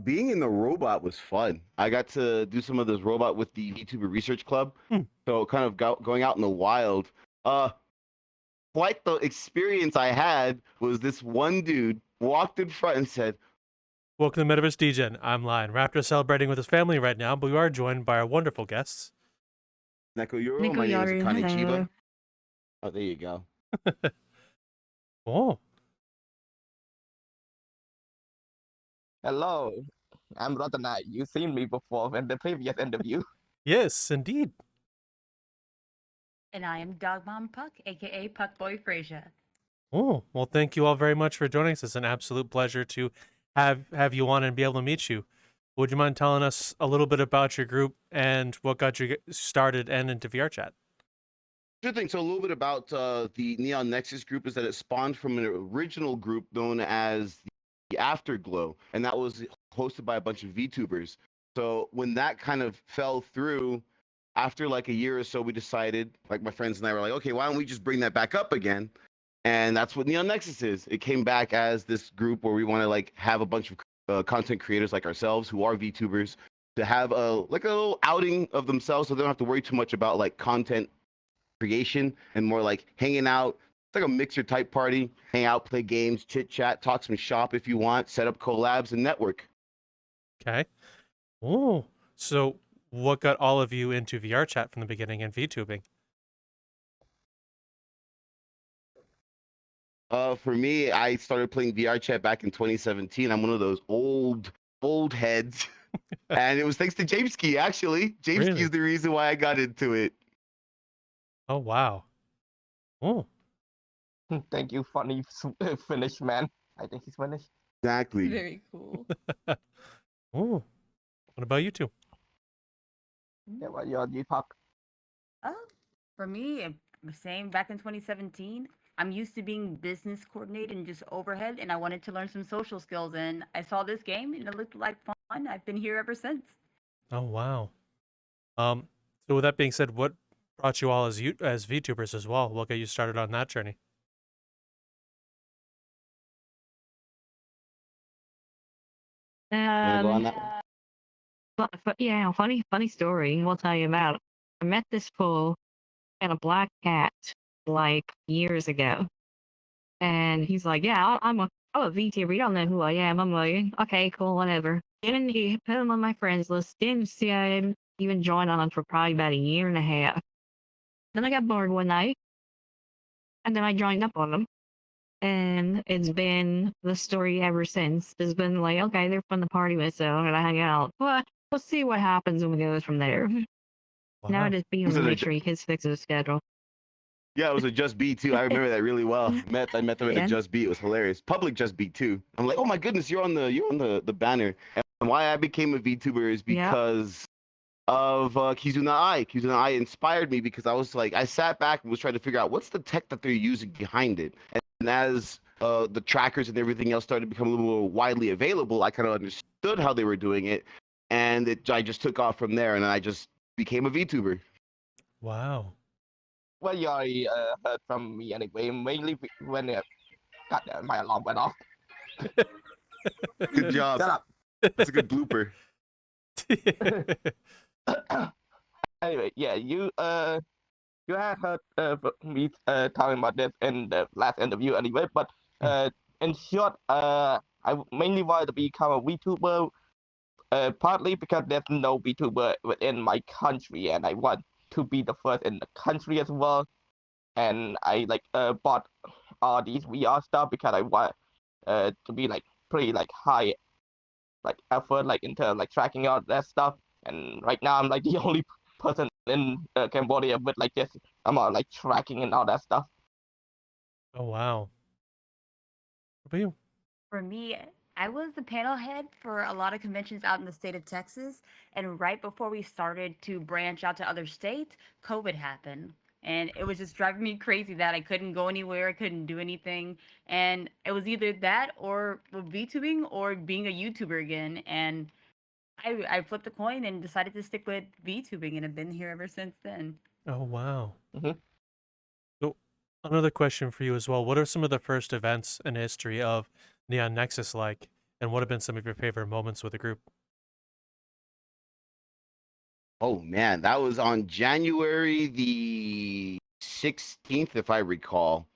Being in the robot was fun. I got to do some of this robot with the VTuber Research Club. Hmm. So kind of going out in the wild. Uh, Quite the experience I had was this one dude walked in front and said, Welcome to Metaverse Degen. I'm Lion. Raptor is celebrating with his family right now, but we are joined by our wonderful guests. "NekoYoru, my name is Akane Chiba." hello. Oh, there you go. Oh, Hello, I'm Ratanak. You've seen me before in the previous interview. yes, indeed. And I am Dog Mom Puck, aka PukboiFrasia. Oh, well, thank you all very much for joining us. It's an absolute pleasure to have you on and be able to meet you. Would you mind telling us a little bit about your group and what got you started and into VRChat? Sure thing. So a little bit about the Neon Nexus group is that it spawned from an original group known as the Afterglow, and that was hosted by a bunch of VTubers. So when that kind of fell through, after like a year or so, we decided, like my friends and I were like, okay, why don't we just bring that back up again? And that's what Neon Nexus is. It came back as this group where we want to like have a bunch of content creators like ourselves who are VTubers to have a like a little outing of themselves, so they don't have to worry too much about like content creation and more like hanging out. It's like a mixer type party. Hang out, play games, chit chat, talk some shop if you want, set up collabs and network. Okay. Oh, so what got all of you into VRChat from the beginning and VTubing? For me, I started playing VRChat back in 2017. I'm one of those old heads. And it was thanks to Jameski, actually. Jameski Really? is the reason why I got into it. Oh, wow. Oh, Thank you, funny Finnish man. I think he's Finnish. Exactly. Very cool. oh. What about you two? Yeah, well, you talk. Oh, for me, same back in 2017. I'm used to being business coordinator and just overhead, and I wanted to learn some social skills. And I saw this game, and it looked like fun. I've been here ever since. Oh, wow. So with that being said, what brought you all as VTubers as well? What got you started on that journey? Wanna go on that one? Yeah, funny story. We'll tell you about it. I met this fool and a black cat like years ago, and he's like, "Yeah, I'm a VTuber. You don't know who I am." I'm like, "Okay, cool, whatever." Didn't he put him on my friends list? Didn't see him even join on him for probably about a year and a half. Then I got bored one night, and then I joined up on them. And it's been the story ever since. It's been like, okay, they're fun to party with, so I'm gonna hang out. But we'll see what happens when we go from there. Now I Wow. just be Was able to it a make sure he kids fix his schedule. Yeah, it was a Just Beat too. I remember that really well. I met them at Yeah. a Just Beat. It was hilarious. Public Just Beat too. I'm like, oh my goodness, you're on the banner. And why I became a VTuber is Yeah. because of Kizuna Ai. Kizuna Ai inspired me because I was like, I sat back and was trying to figure out what's the tech that they're using behind it. And as the trackers and everything else started to become a little more widely available, I kind of understood how they were doing it, and I just took off from there, and I just became a VTuber. Wow. Well, you already heard from me anyway. Mainly when God, my alarm went off. Good job. Shut up. That's a good blooper. Anyway, yeah, you had heard me talking about this in the last interview anyway. But in short, I mainly wanted to become a VTuber. Partly because there's no VTuber within my country, and I want to be the first in the country as well. And I bought all these VR stuff because I want to be like pretty like high effort into like tracking out that stuff. And right now I'm like the only person in Cambodia with like this amount of like tracking and all that stuff. Oh, wow. What about you? For me, I was the panel head for a lot of conventions out in the state of Texas. And right before we started to branch out to other states, COVID happened. And it was just driving me crazy that I couldn't go anywhere, I couldn't do anything. And it was either that or VTubing or being a YouTuber again. And I flipped a coin and decided to stick with VTubing and have been here ever since then. Oh, wow. Mhm. So another question for you as well. What are some of the first events in history of Neon Nexus like? and what have been some of your favorite moments with the group? Oh man, that was on January the 16th, if I recall.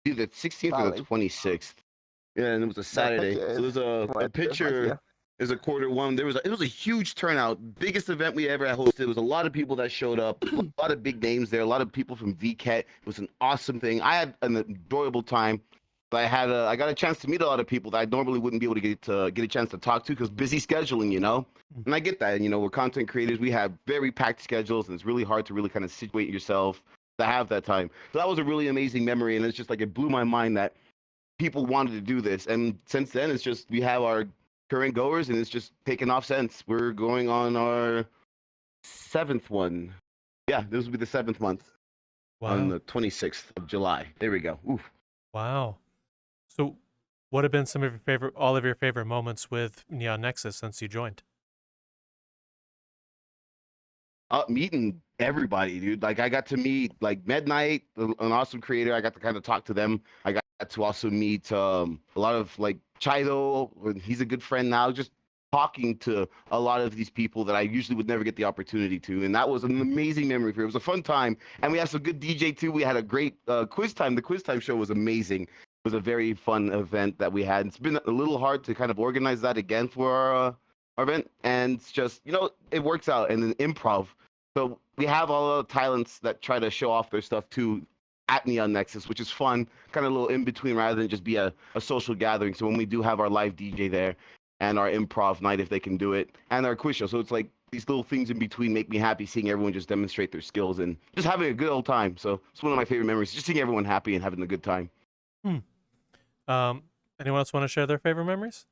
Either the 16th or the Solid. 26th. Yeah, and it was a That Saturday. picture So is there's a quite picture. yeah. Is a quarter one. It was a huge turnout. Biggest event we ever hosted. There was a lot of people that showed up. A lot of big names there. A lot of people from VCAT. It was an awesome thing. I had an enjoyable time. I got a chance to meet a lot of people that I normally wouldn't be able to get a chance to talk to because busy scheduling, you know. And I get that. You know, we're content creators. We have very packed schedules, and it's really hard to really kind of situate yourself to have that time. So that was a really amazing memory, and it's just like it blew my mind that people wanted to do this. And since then, it's just we have our current goers, and it's just taken off since. We're going on our 7th one. Yeah, this will be the 7th month on Wow. the 26th of July. There we go. Oof. Wow. So what have been some of all of your favorite moments with Neon Nexus since you joined? Meeting everybody, dude. Like I got to meet like Midnight, an awesome creator. I got to kind of talk to them. I got to also meet a lot of like Chido. He's a good friend now. Just talking to a lot of these people that I usually would never get the opportunity to, and that was an amazing memory for me. It was a fun time, and we had some good DJ too. We had a great quiz time. The quiz time show was amazing. It was a very fun event that we had. It's been a little hard to kind of organize that again for our event, and it's just, you know, it works out. And then improv, so we have all the talents that try to show off their stuff too at Neon Nexus, which is fun, kind of a little in between rather than just be a social gathering. So when we do have our live DJ there and our improv night, if they can do it, and our quiz show, so it's like these little things in between make me happy, seeing everyone just demonstrate their skills and just having a good old time. So it's one of my favorite memories, just seeing everyone happy and having a good time. Anyone else want to share their favorite memories?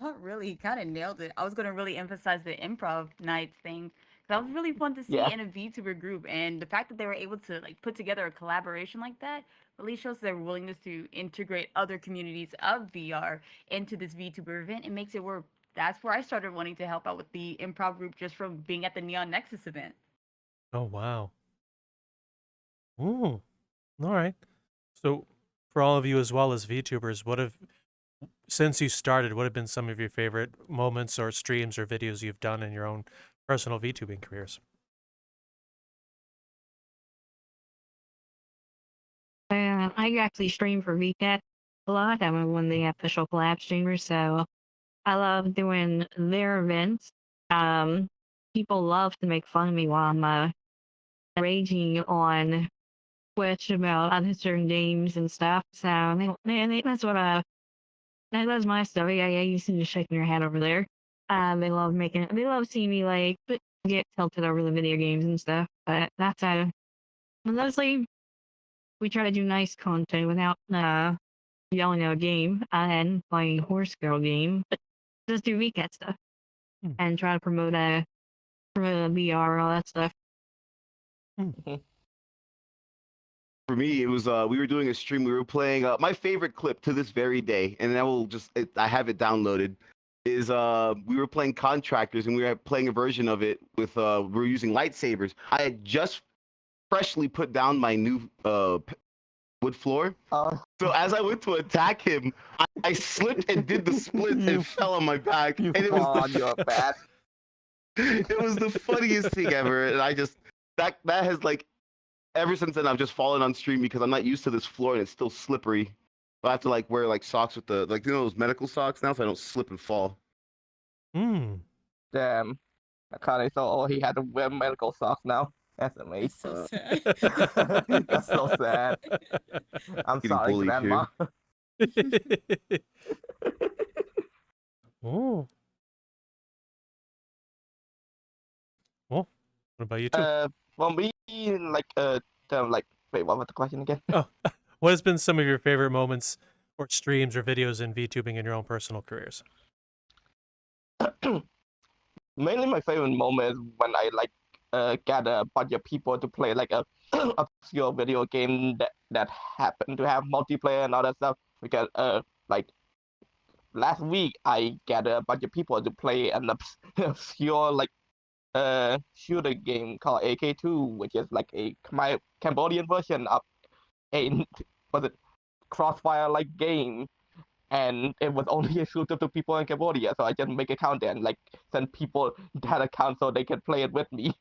Not really, kind of nailed it. I was going to really emphasize the improv nights thing. That was really fun to see in a VTuber group, and the fact that they were able to like put together a collaboration like that really shows their willingness to integrate other communities of VR into this VTuber event. It makes it work. That's where I started wanting to help out with the improv group just from being at the Neon Nexus event. Oh, wow. Ooh, all right. So for all of you as well as VTubers, since you started, what have been some of your favorite moments or streams or videos you've done in your own personal VTubing careers? I actually stream for VCAT a lot. I'm one of the official collab streamers, so I love doing their events. People love to make fun of me while I'm raging on Twitch about other certain games and stuff. So that's what that's my stuff. Yeah, you seem to shaking your head over there. They love seeing me like get tilted over the video games and stuff. But that's mostly we try to do nice content without yelling at a game and playing horse girl game, but just do VCAT stuff and try to promote VR, all that stuff. For me, it was we were doing a stream. We were playing my favorite clip to this very day, and I have it downloaded. Is we were playing Contractors, and we were playing a version of it with we were using lightsabers. I had just freshly put down my new wood floor. So as I went to attack him, I slipped and did the splits and fell on my back. And it was You're bad. It was the funniest thing ever. And I just that has like ever since then I've just fallen on stream because I'm not used to this floor and it's still slippery. I have to like wear like socks with the like, you know, those medical socks now so I don't slip and fall. Damn. Akane, so he had to wear medical socks now. That's amazing. So sad. That's so sad. I'm Getting sorry, bullied Grandma. Oh. Well, what about you two? For me, wait, what was the question again? Oh, what has been some of your favorite moments or streams or videos in VTubing in your own personal careers? Mainly my favorite moment is when I gather a bunch of people to play like a obscure video game that happened to have multiplayer and all that stuff. Because like last week I gathered a bunch of people to play an obscure shooter game called AK2, which is like a Cambodian version of a Crossfire like game. and it was only exclusive to people in Cambodia. So I just make account there and like send people that account so they can play it with me.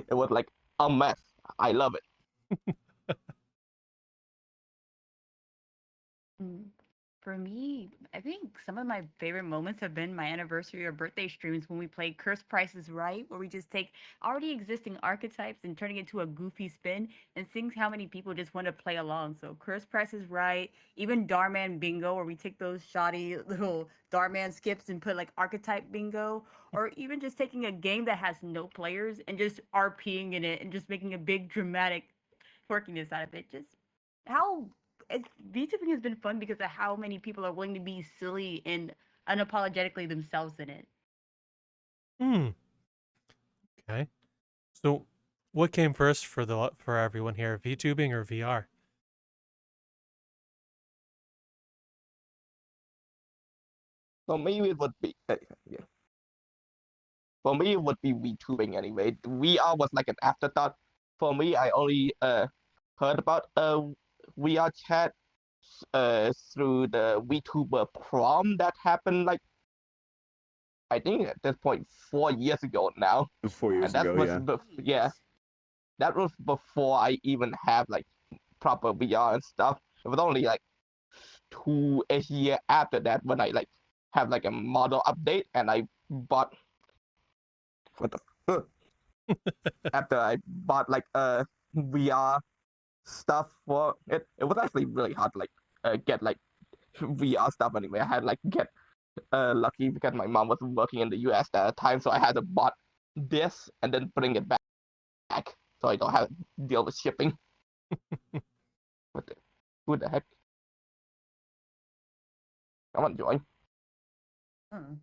It was like a mess. I love it. Mm. For me, I think some of my favorite moments have been my anniversary or birthday streams when we played Curse Price is Right, where we just take already existing archetypes and turning it to a goofy spin and seeing how many people just want to play along. So Curse Price is Right, even Darman Bingo, where we take those shoddy little Darman skips and put like archetype bingo, or even just taking a game that has no players and just RPing in it and just making a big dramatic quirkiness out of it. Just how VTubing has been fun because of how many people are willing to be silly and unapologetically themselves in it. Hmm. Okay. So, what came first for everyone here, VTubing or VR? For me, it would be yeah. For me, it would be VTubing anyway. VR was like an afterthought. For me, I only heard about VRChat through the VTuber Prom that happened like I think at this point 4 years ago now. 4 years And that ago, was yeah. yeah, that was before I even have like proper VR and stuff. It was only like 2 years after that when I like have like a model update and I bought what the after I bought like VR stuff for it. It was actually really hard to like get like VR stuff anyway. I had like get lucky because my mom was working in the US at the time, so I had to bought this and then bring it back so I don't have to deal with shipping. What the, who the heck? Come on, join. Hmm.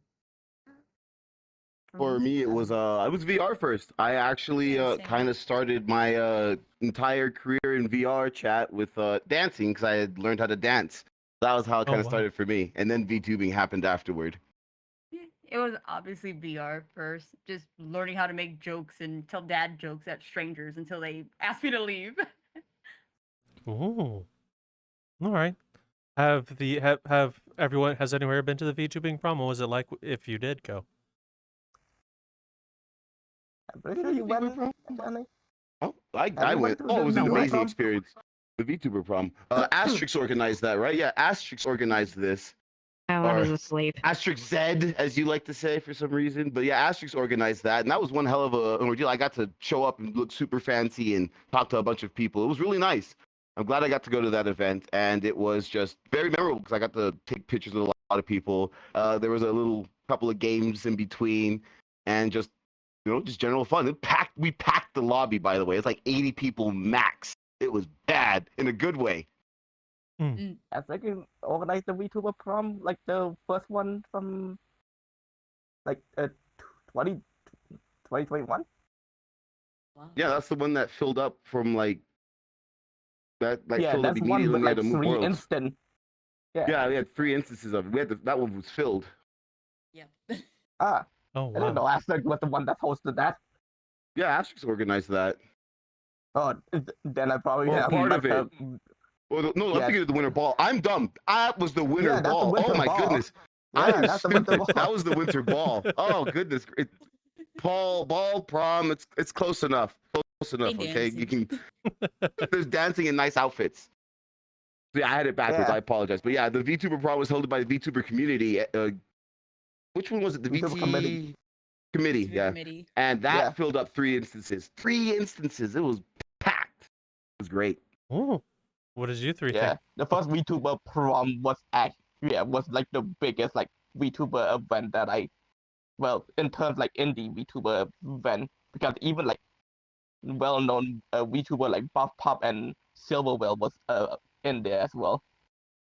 For me, it was VR first. I actually Yeah, same. kind of started my entire career in VR chat with dancing because I had learned how to dance. That was how it Oh, kind of wow. started for me, and then VTubing happened afterward. Yeah, it was obviously VR first, just learning how to make jokes and tell dad jokes at strangers until they asked me to leave. Ooh. All right. Have everyone, has anyone ever been to the VTubing prom? What was it like if you did go? I'm pretty sure you went, Johnny. Oh, I Have you went. went to Oh, the it was an No, what? amazing prom? experience. The VTuber prom. Asterix organized that, right? Yeah, Asterix organized this, Oh, I or was asleep. Asterix Z, as you like to say for some reason. But yeah, Asterix organized that, and that was one hell of an ordeal. I got to show up and look super fancy and talk to a bunch of people. It was really nice. I'm glad I got to go to that event, and it was just very memorable because I got to take pictures with a lot of people. There was a little couple of games in between, and just just general fun. We packed the lobby, by the way. It's like 80 people max. It was bad in a good way. I think you organized the VTuber prom, like the first one from like 20, 2021. Wow. Yeah, that's the one that filled up from like that. Like Yeah, filled up that's one immediately with when we had like to move 3 worlds. instant. Yeah. Yeah, we had 3 instances of it. That one was filled. Yep. Ah, Oh, I didn't know wow. Aztec was the one that hosted that. Yeah, Asterix organized that. Oh, then I probably Well, have part met of it. her. Well, no, I'm Yeah, thinking of the winter ball. I'm dumb. That was the winter yeah, that's the ball. Oh winter my ball. goodness. Yeah, I'm that's the winter stupid. That ball. was the winter ball. Oh goodness. Ball prom. It's close enough. Close enough. Okay, you can. There's dancing in nice outfits. Yeah, I had it backwards. Yeah, I apologize. But yeah, the VTuber prom was held by the VTuber community. Which one was it? The VTuber committee. VT committee. VTuber Yeah, committee. and that Yeah, filled up 3 instances. 3 instances. It was packed. It was great. Ooh. What did you three yeah. think? The first VTuber prom was was like the biggest like VTuber event that in terms like indie VTuber event because even like well-known VTuber like Buff Pop and Silver Whale was in there as well.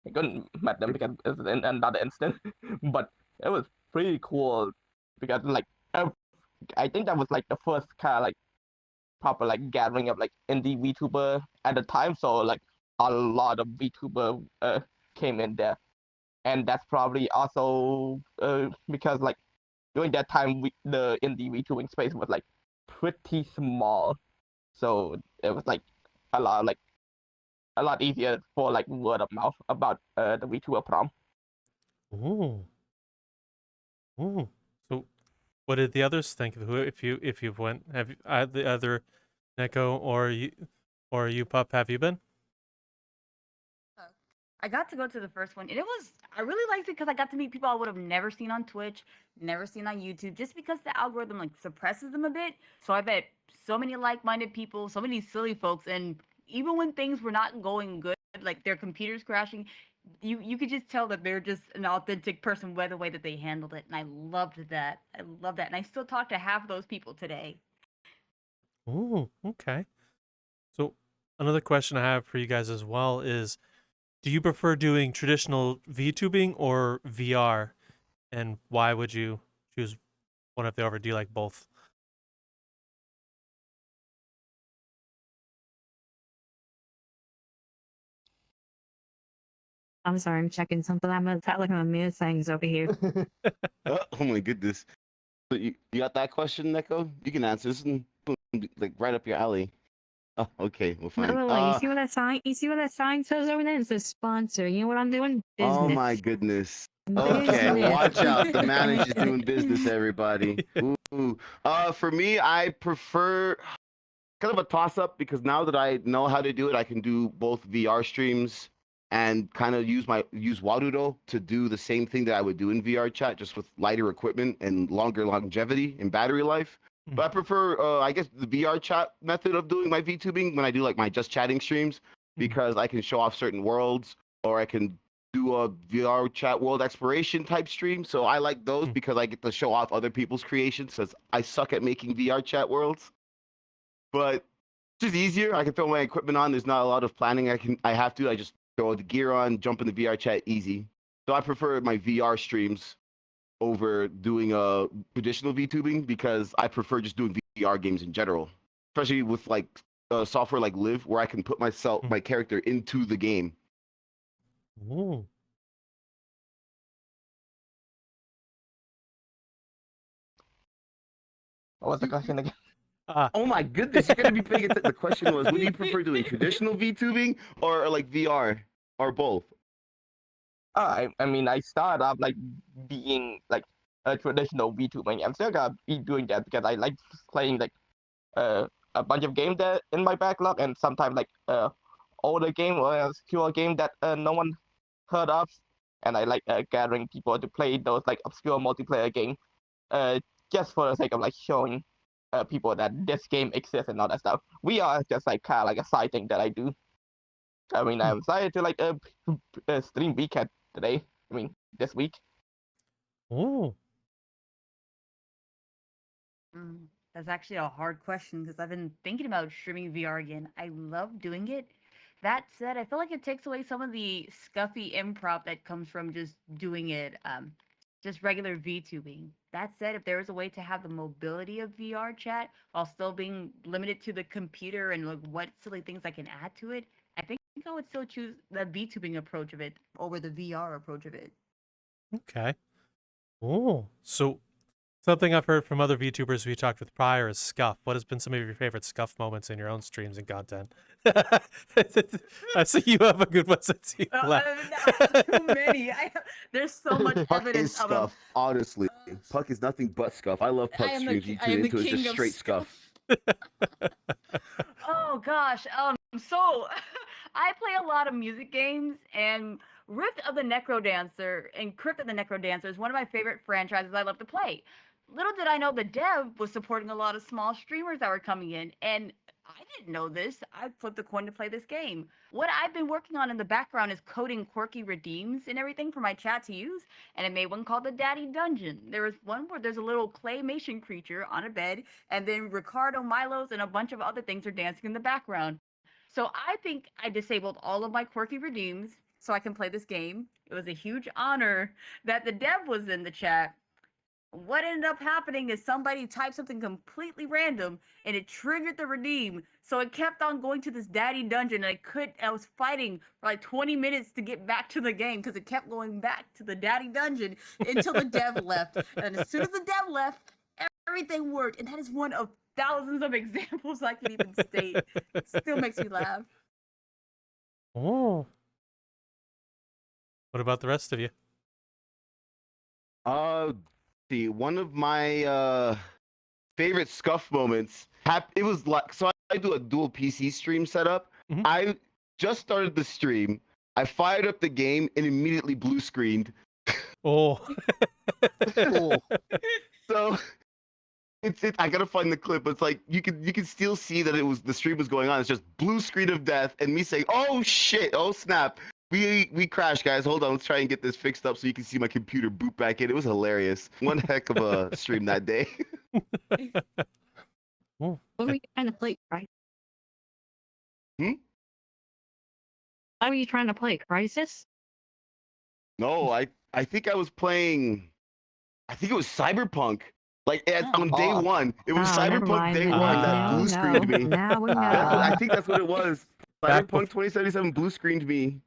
I couldn't met them because it's in another instant, but it was pretty cool because like I think that was like the first kind of like proper like gathering of like indie VTuber at the time. So like a lot of VTuber came in there, and that's probably also because like during that time the indie VTubing space was like pretty small, so it was like a lot easier for like word of mouth about the VTuber prom. Ooh. Ooh. So, what did the others think? Who, if you've went, have you, the other Neko or you pup? Have you been? I got to go to the first one, and I really liked it because I got to meet people I would have never seen on Twitch, never seen on YouTube, just because the algorithm like suppresses them a bit. So I met so many like-minded people, so many silly folks, and even when things were not going good, like their computers crashing, you could just tell that they're just an authentic person by the way that they handled it, and I loved that. I love that, and I still talk to half of those people today. Ooh. Okay. So, another question I have for you guys as well is, do you prefer doing traditional VTubing or VR? And why would you choose one of the over? Do you like both? I'm sorry, I'm checking something. I'm gonna look at my mute things over here. Oh my goodness. So you got that question, Neko? You can answer this and like right up your alley. Oh, okay, well No, fine. no, you see what that sign? You see what that sign says over there? It says sponsor. You know what I'm doing? Business. Oh my goodness. Okay, Business. watch out. The Okay. manager's doing business, everybody. Ooh. For me, I prefer kind of a toss up because now that I know how to do it, I can do both VR streams and kind of use Warudo to do the same thing that I would do in VRChat, just with lighter equipment and longer longevity in battery life. But I prefer, I guess, the VRChat method of doing my VTubing when I do like my just chatting streams because I can show off certain worlds or I can do a VRChat world exploration type stream. So I like those because I get to show off other people's creations since I suck at making VRChat worlds. But it's just easier. I can throw my equipment on. There's not a lot of planning I have to. I just throw the gear on, jump in the VRChat, easy. So I prefer my VR streams over doing traditional VTubing because I prefer just doing VR games in general, especially with like software like Live, where I can put my character into the game. Ooh. What was the question again? Oh my goodness, you're gonna be paying attention. The question was, would you prefer doing traditional VTubing or like VR or both? I mean, I started off like being like a traditional VTuber. I'm still gonna be doing that because I like playing like a bunch of games that in my backlog, and sometimes like older game or obscure game that no one heard of, and I like gathering people to play those like obscure multiplayer games, just for the sake of like showing people that this game exists and all that stuff. We are just like kind of like a side thing that I do. I mean, I'm excited to like stream VCat today. I mean, this week. Ooh. That's actually a hard question because I've been thinking about streaming VR again. I love doing it. That said, I feel like it takes away some of the scuffy improv that comes from just doing it, just regular VTubing. That said, if there was a way to have the mobility of VR chat while still being limited to the computer and like what silly things I can add to it, I think I would still choose the VTubing approach of it over the VR approach of it. Okay. Ooh. So, something I've heard from other VTubers we talked with prior is Scuf. What has been some of your favorite Scuf moments in your own streams and content? I see you have a good one since you left. Too many. There's so much Puck is evidence of Scuff, honestly. Puck is nothing but Scuff. I love Puck streams. You tune into it, just straight Scuff. Oh gosh. So I play a lot of music games, and Rift of the Necrodancer and Crypt of the Necrodancer is one of my favorite franchises I love to play. Little did I know the dev was supporting a lot of small streamers that were coming in, and I didn't know this. I flipped a coin to play this game. What I've been working on in the background is coding quirky redeems and everything for my chat to use, and I made one called the Daddy Dungeon. There was one where there's a little claymation creature on a bed, and then Ricardo Milos and a bunch of other things are dancing in the background. So I think I disabled all of my quirky redeems so I can play this game. It was a huge honor that the dev was in the chat. What ended up happening is somebody typed something completely random and it triggered the redeem. So it kept on going to this daddy dungeon, and I was fighting for like 20 minutes to get back to the game because it kept going back to the daddy dungeon until the dev left. And as soon as the dev left, everything worked. And that is one of thousands of examples I can even state. It still makes me laugh. Oh. What about the rest of you? See, one of my favorite Scuf moments. It was like, so I do a dual PC stream setup. Mhm. I just started the stream. I fired up the game and immediately blue screened. Oh. Oh. So I gotta find the clip. But it's like you can still see that the stream was going on. It's just blue screen of death and me saying, "Oh shit! Oh snap! We crashed, guys. Hold on, let's try and get this fixed up so you can see my computer boot back in." It was hilarious. One heck of a stream that day. Oh. What were you trying to play, right? Hmm? How were you trying to play Crisis? No, I think I was playing. I think it was Cyberpunk. Like on day Oh. one, it was Oh, never Cyberpunk mind, day never one mind. that No, blue screened me. Now we know. I think that's what it was. Back Cyberpunk 2077 blue screened me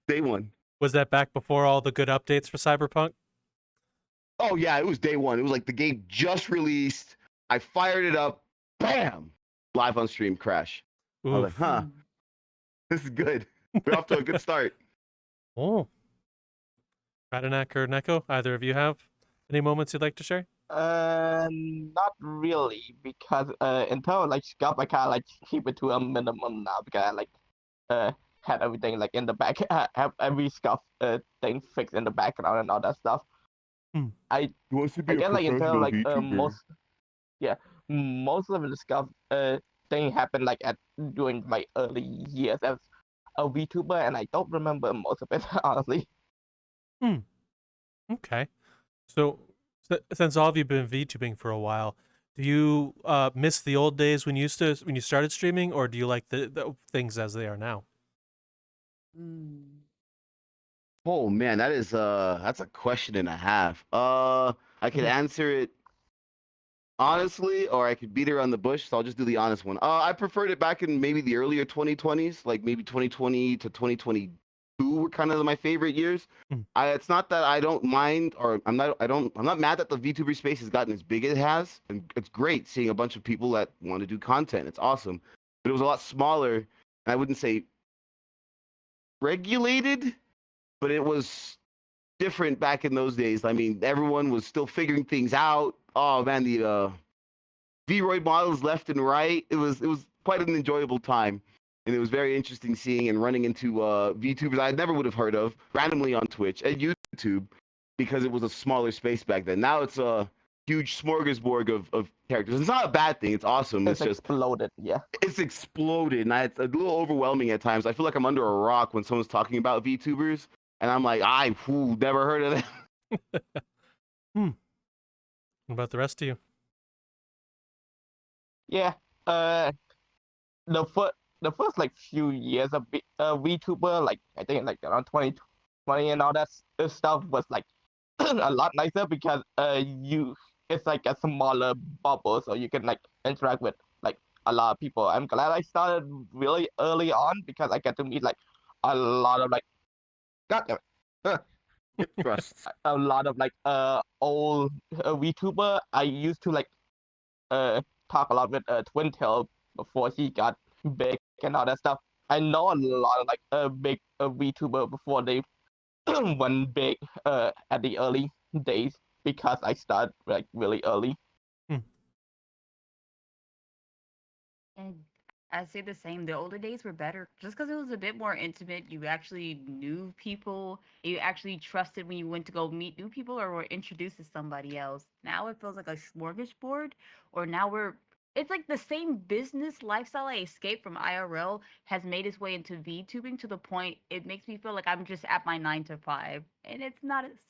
day one. Was that back before all the good updates for Cyberpunk? Oh yeah, it was day one. It was like the game just released. I fired it up, bam, live on stream crash. I was like, Oof. huh, this is good. We're off to a good start. Oh. Ratanak or Neko, either of you have any moments you'd like to share? Not really, because until like Scuf, I kind of like keep it to a minimum now because I like had everything like in the back, have every Scuf thing fixed in the background and all that stuff. Hmm. I wants to I guess like until like most of the Scuf thing happened like during my early years as a VTuber, and I don't remember most of it honestly. Okay. So, since all of you have been VTubing for a while, do you miss the old days when you started streaming, or do you like the things as they are now? Oh man, that's a question and a half. I could answer it honestly, or I could beat around the bush. So I'll just do the honest one. I preferred it back in maybe the earlier 2020s, like maybe 2020 to 2022 were kind of my favorite years. Mm. It's not that I don't mind, or I'm not mad that the VTuber space has gotten as big as it has, and it's great seeing a bunch of people that want to do content. It's awesome, but it was a lot smaller. And I wouldn't say regulated, but it was different back in those days. I mean, everyone was still figuring things out. Oh man, the V-Roid models left and right. It was quite an enjoyable time, and it was very interesting seeing and running into VTubers I never would have heard of randomly on Twitch and YouTube because it was a smaller space back then. Now it's a huge smorgasbord of characters. It's not a bad thing. It's awesome. It's just exploded. Yeah. it's exploded, and it's a little overwhelming at times. I feel like I'm under a rock when someone's talking about VTubers, and I'm like, never heard of them. What about the rest of you? Yeah. The first like few years of VTuber, like I think like around 2020 and all that stuff was like a lot nicer because it's like a smaller bubble, so you can like interact with like a lot of people. I'm glad I started really early on because I get to meet like a lot of like God damn it. Trust. A lot of like old VTuber. I used to like talk a lot with Twintail before he got big and all that stuff. I know a lot of like big VTuber before they went big at the early days because I started like really early. And I say the same. The older days were better just because it was a bit more intimate. You actually knew people. You actually trusted when you went to go meet new people or were introduced to somebody else. Now it feels like a smorgasbord, or now it's like the same business lifestyle I escaped from IRL has made its way into VTubing to the point it makes me feel like I'm just at my 9 to 5. And it's not as,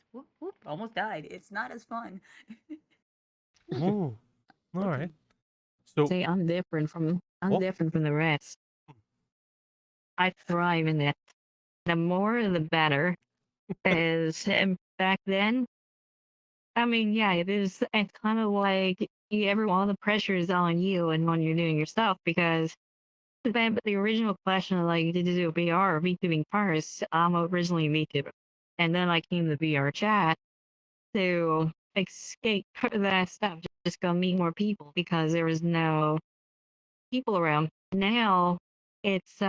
almost died. It's not as fun. Oh, all right. So, See, I'm different from Oh. the rest. I thrive in it. The more, the better. As back then, I mean, yeah, it is. It's kind of like all the pressure is on you and when you're doing your stuff because but the original question of like, did you do VR or VTubing first? I'm originally VTuber, and then I came to VRChat to escape that stuff. Just go meet more people because there was no people around. Now it's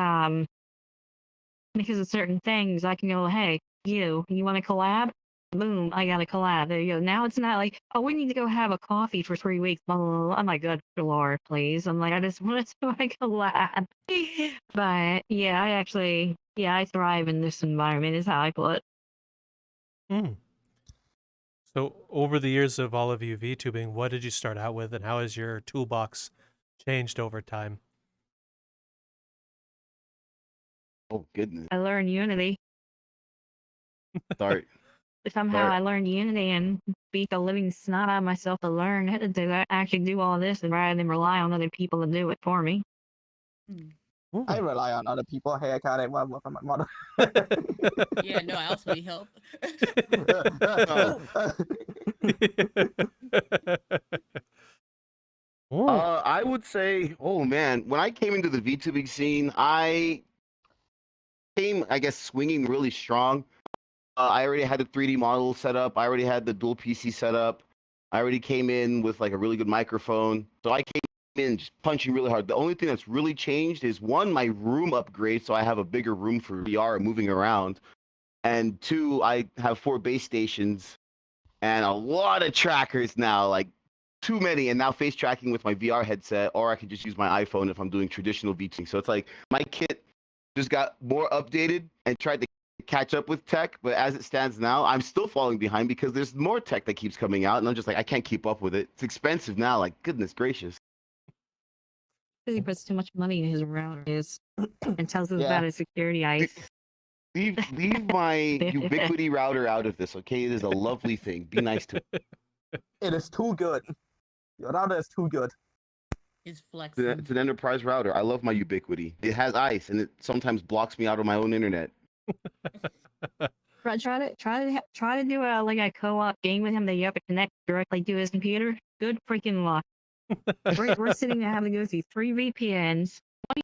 because of certain things I can go, hey, you want to collab? boom, I got a collab. There you go. Now it's not like, oh, we need to go have a coffee for 3 weeks. Blah, blah, blah. I'm like, good Lord, please. I'm like, I just want to do a collab. But yeah, I thrive in this environment, is how I put it. Hmm. So over the years of all of you VTubing, what did you start out with, and how has your toolbox changed over time? Oh goodness. I learned Unity. Start. Somehow Start. I learned Unity and beat the living snot out of myself to learn how to actually do all this, and rather than rely on other people to do it for me. Ooh. I rely on other people. Hey, I can't work on my model. Yeah, no, I also need help. Ooh. I would say, oh man, when I came into the VTubing scene, I came, I guess, swinging really strong. I already had the 3D model set up. I already had the dual PC set up. I already came in with like a really good microphone. So I came in just punching really hard. The only thing that's really changed is one, my room upgrade, so I have a bigger room for VR moving around. And two, I have 4 base stations and a lot of trackers now, like too many, and now face tracking with my VR headset, or I can just use my iPhone if I'm doing traditional VTubing. So it's like my kit just got more updated and tried to catch up with tech, but as it stands now, I'm still falling behind because there's more tech that keeps coming out, and I'm just like, I can't keep up with it. It's expensive now, like goodness gracious. He puts too much money in his routers and tells us Yeah. about his security ice. Leave my Ubiquity router out of this, okay? It is a lovely thing. Be nice to it. It is too good. Your router is too good. He's flexing. It's an enterprise router. I love my Ubiquity. It has ice, and it sometimes blocks me out of my own internet. Try to do a co-op game with him that you have to connect directly to his computer. Good freaking luck. We're sitting there having to go through 3 VPNs, 20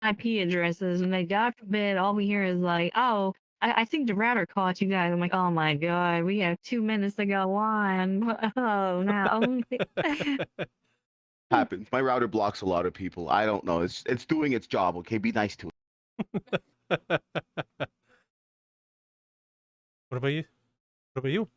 IP addresses, and then God forbid, all we hear is like, oh, I think the router caught you guys. I'm like, oh my god, we have 2 minutes to go on. Oh no. Happens. My router blocks a lot of people. I don't know. It's doing its job, okay? Be nice to it. What about you? What about you?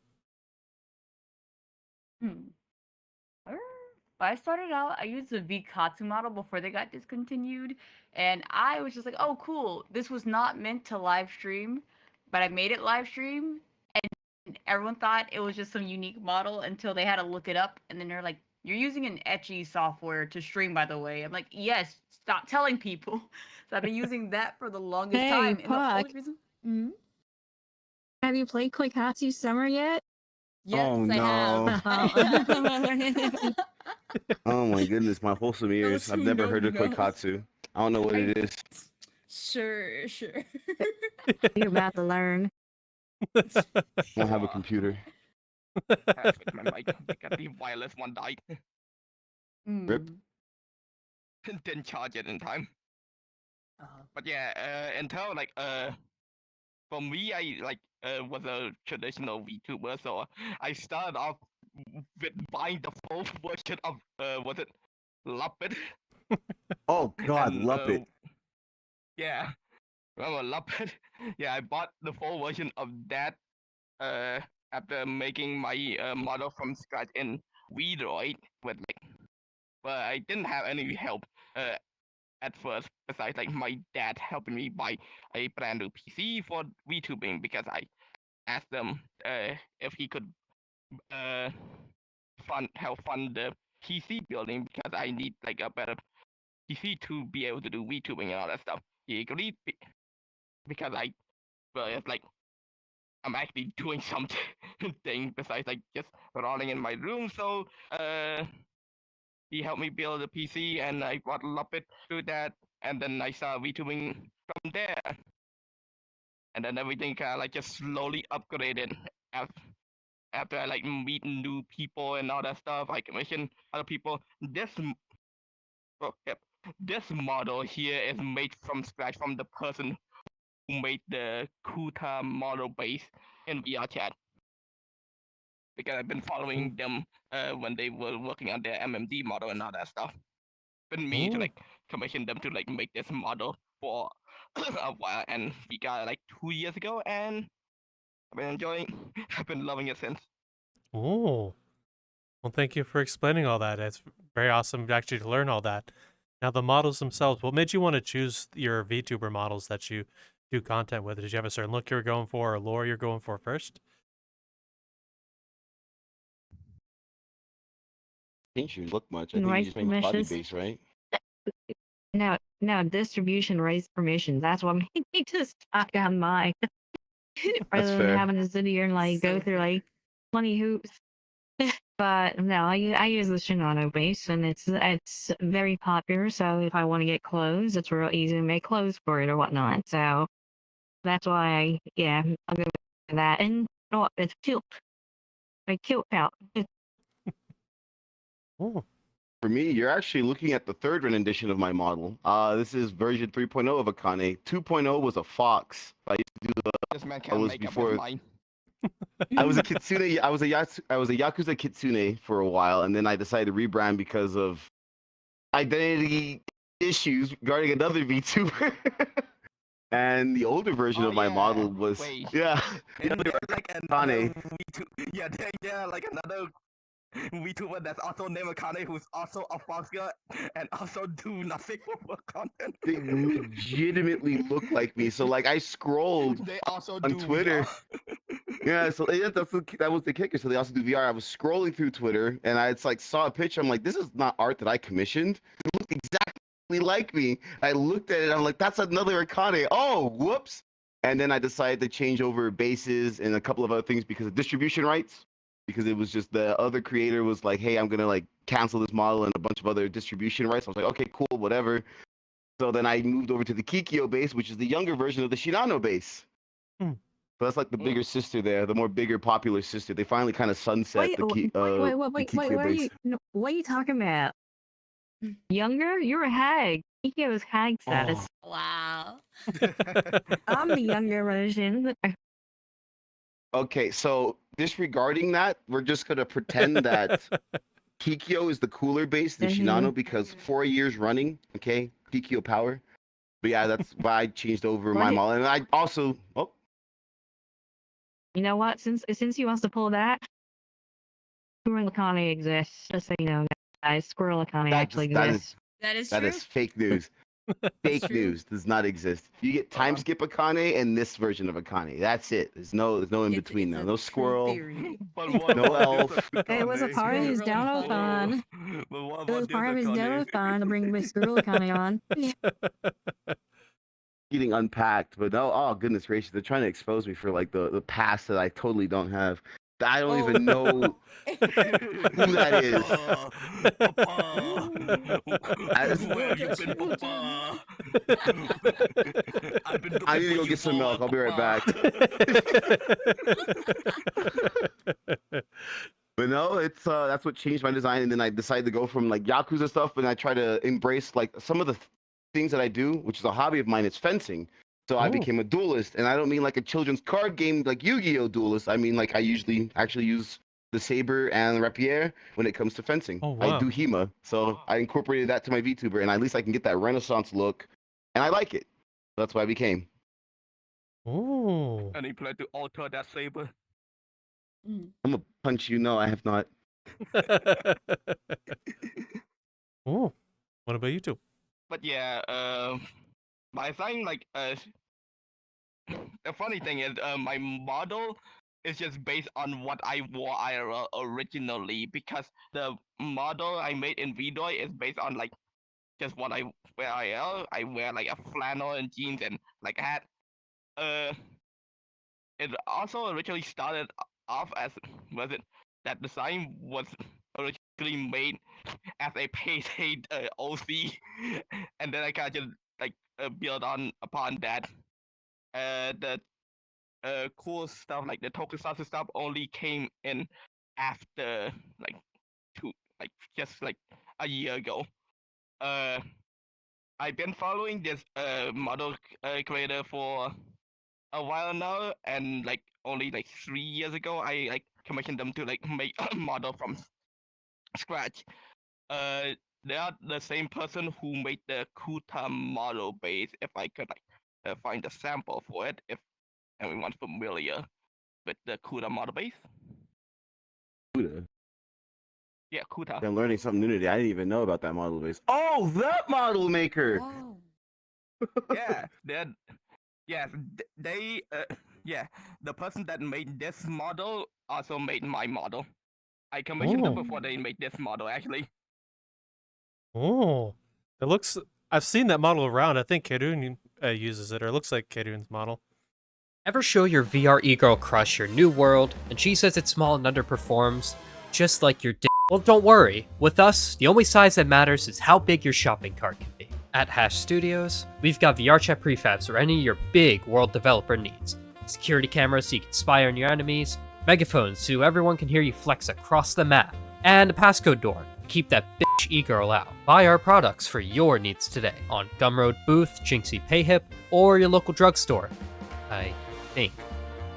I started out, I used the Vkatsu model before they got discontinued, and I was just like, oh, cool. This was not meant to live stream, but I made it live stream, and everyone thought it was just some unique model until they had to look it up, and then they're like, you're using an etchy software to stream, by the way. I'm like, yes, stop telling people. So I've been using that for the longest Hey, time. And the only Puck. reason... Have you played Koikatsu Summer yet? Yes, Oh, I no. have. Oh my goodness, my wholesome ears. Those I've who never know, heard of know. Koikatsu. I don't know what it is. Sure. You're about to learn. I don't have a computer. My mic, because the wireless one died. Rip. Didn't charge it in time. But yeah, until like for me, I like was a traditional VTuber, so I started off with buying the full version of was it Luppet? Oh God, And, love it. Yeah, remember Luppet? Yeah, I bought the full version of that after making my model from scratch in Vdroid with like, but I didn't have any help at first besides like my dad helping me buy a brand new PC for VTubing because I asked them if he could help fund the PC building because I need like a better PC to be able to do VTubing and all that stuff. He agreed because it's like I'm actually doing something besides like just rolling in my room. So he helped me build a PC and I got Luppet through that, and then I started VTubing from there. And then everything kind of like just slowly upgraded after I like meet new people and all that stuff. I commission other people. This model here is made from scratch from the person who made the Kuta model base in VRChat. Because I've been following them when they were working on their MMD model and all that stuff. Been me to like commission them to like make this model for a while, and we got it like 2 years ago, and I've been enjoying. I've been loving it since. Oh, well, thank you for explaining all that. It's very awesome actually to learn all that. Now, the models themselves, what made you want to choose your VTuber models that you do content with? Did you have a certain look you were going for or lore you're going for first? Think you look much. I And think you rights just make body permissions. base, right? No, distribution rights permissions. That's what made me just stock on mine. Rather than fair. having to sit here and like go So through fair. like 20 hoops. But no, I use the Shinano base, and it's very popular. So if I want to get clothes, it's real easy to make clothes for it or whatnot. So that's why I'll go with that. And oh, it's kilt, like kilt out. Oh, For me, you're actually looking at the third rendition of my model. This is version 3.0 of Akane. 2.0 was a fox. I used to do This man I can't was make up before- his mind. I was a kitsune. I was a Yakuza kitsune for a while, and then I decided to rebrand because of identity issues regarding another VTuber. And the older version Oh, of my yeah. model was Wait. yeah. And there's like another Akane. VTuber, yeah, like another VTuber that's also named Akane, who's also a fox girl and also do nothing for content. They legitimately look like me. So like I scrolled They also on do Twitter. VR. Yeah, so that was the kicker. So they also do VR. I was scrolling through Twitter and I saw a picture. I'm like, this is not art that I commissioned. It looked exactly like me. I looked at it. I'm like, that's another Akane. Oh, whoops. And then I decided to change over bases and a couple of other things because of distribution rights. Because it was just the other creator was like, hey, I'm gonna like cancel this model and a bunch of other distribution rights. I was like, okay, cool, whatever. So then I moved over to the Kikyo base, which is the younger version of the Shinano base. Hmm. So that's like the bigger sister there, the more bigger popular sister. They finally kind of sunset the Kikyo What are base. you? No, what are you talking about? Younger? You're a hag. Kikyo is hag status. Wow. I'm the younger version. Okay, so disregarding that, we're just gonna pretend that Kikyo is the cooler base than Mhm. Shinano because 4 years running, okay, Kikyo power. But yeah, that's why I changed over my Right. model, and I also You know what? Since he wants to pull that, Squirrel Akane exists. Just so you know, guys, Squirrel Akane actually that exists. That is that true. is fake news. Fake true. news does not exist. You get time skip Akane and this version of Akane. That's it. There's no in between It's now. a No true squirrel. theory. But what No about elf. this It was a Akane? part of his Squirrel download Akane. fun. But what It was about part of this his Akane? download fun to bring Miss Squirrel Akane on. Getting unpacked, but oh goodness gracious, they're trying to expose me for like the past that I totally don't have. I don't even know who that is. Papa. Where have you been, Papa? I've been I need to looking go for get some you milk. for I'll be right back. But no, it's that's what changed my design, and then I decided to go from like Yakuza stuff, and I try to embrace like some of the things that I do, which is a hobby of mine. It's fencing. So I Oh. became a duelist, and I don't mean like a children's card game like Yu-Gi-Oh! Duelist. I mean like I usually actually use the saber and the rapier when it comes to fencing. Oh, I wow. do HEMA, so I incorporated that to my VTuber, and at least I can get that Renaissance look, and I like it. That's why I became. Oh. And he planned to alter that saber. Mm. I'm gonna punch you. No, I have not. Oh. What about you two? But yeah, I think like the funny thing is my model is just based on what I wore IRL originally because the model I made in VDOI is based on like just what I wear IRL. I wear like a flannel and jeans and like a hat. It also originally started off as that design was originally made as a paid OC, and then I kind of just like build on upon that. The cool stuff like the tokusatsu stuff only came in after like just like a year ago. I've been following this model creator for a while now, and like only like 3 years ago, I like commissioned them to like make a model from scratch. They are the same person who made the Kuta model base. If I could like find a sample for it, if anyone's familiar. with the CUDA model base. Buddha. Yeah, CUDA. I'm learning something new today. I didn't even know about that model base. Oh, that model maker. Whoa. Yeah, they're yes, they yeah, the person that made this model also made my model. I commissioned them Oh. before they made this model actually. Oh, it looks. I've seen that model around. I think Kerun uses it, or it looks like Kerun's model. Ever show your VR e-girl crush your new world, and she says it's small and underperforms, just like your dick? Well, don't worry. With us, the only size that matters is how big your shopping cart can be. At Hash Studios, we've got VRChat prefabs for any of your big world developer needs. Security cameras so you can spy on your enemies, megaphones so everyone can hear you flex across the map, and a passcode door to keep that bitch e-girl out. Buy our products for your needs today on Gumroad Booth, Jinxie Payhip, or your local drugstore. I think.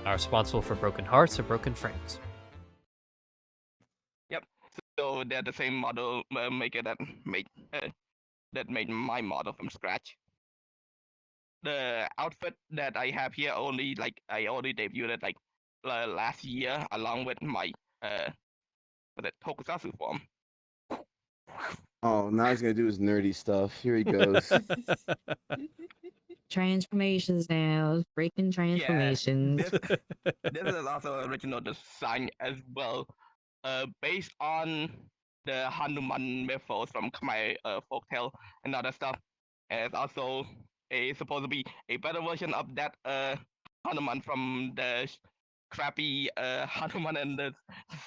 Are responsible for broken hearts or broken frames. Yep. So they're the same model maker that made my model from scratch. The outfit that I have here I only debuted it last year along with my tokusatsu form. Oh, now he's gonna do his nerdy stuff. Here he goes. Transformations now, breaking transformations. This is also original design as well, based on the Hanuman mythos from Khmer folktale and other stuff. And it's also supposed to be a better version of that Hanuman from the crappy Hanuman and the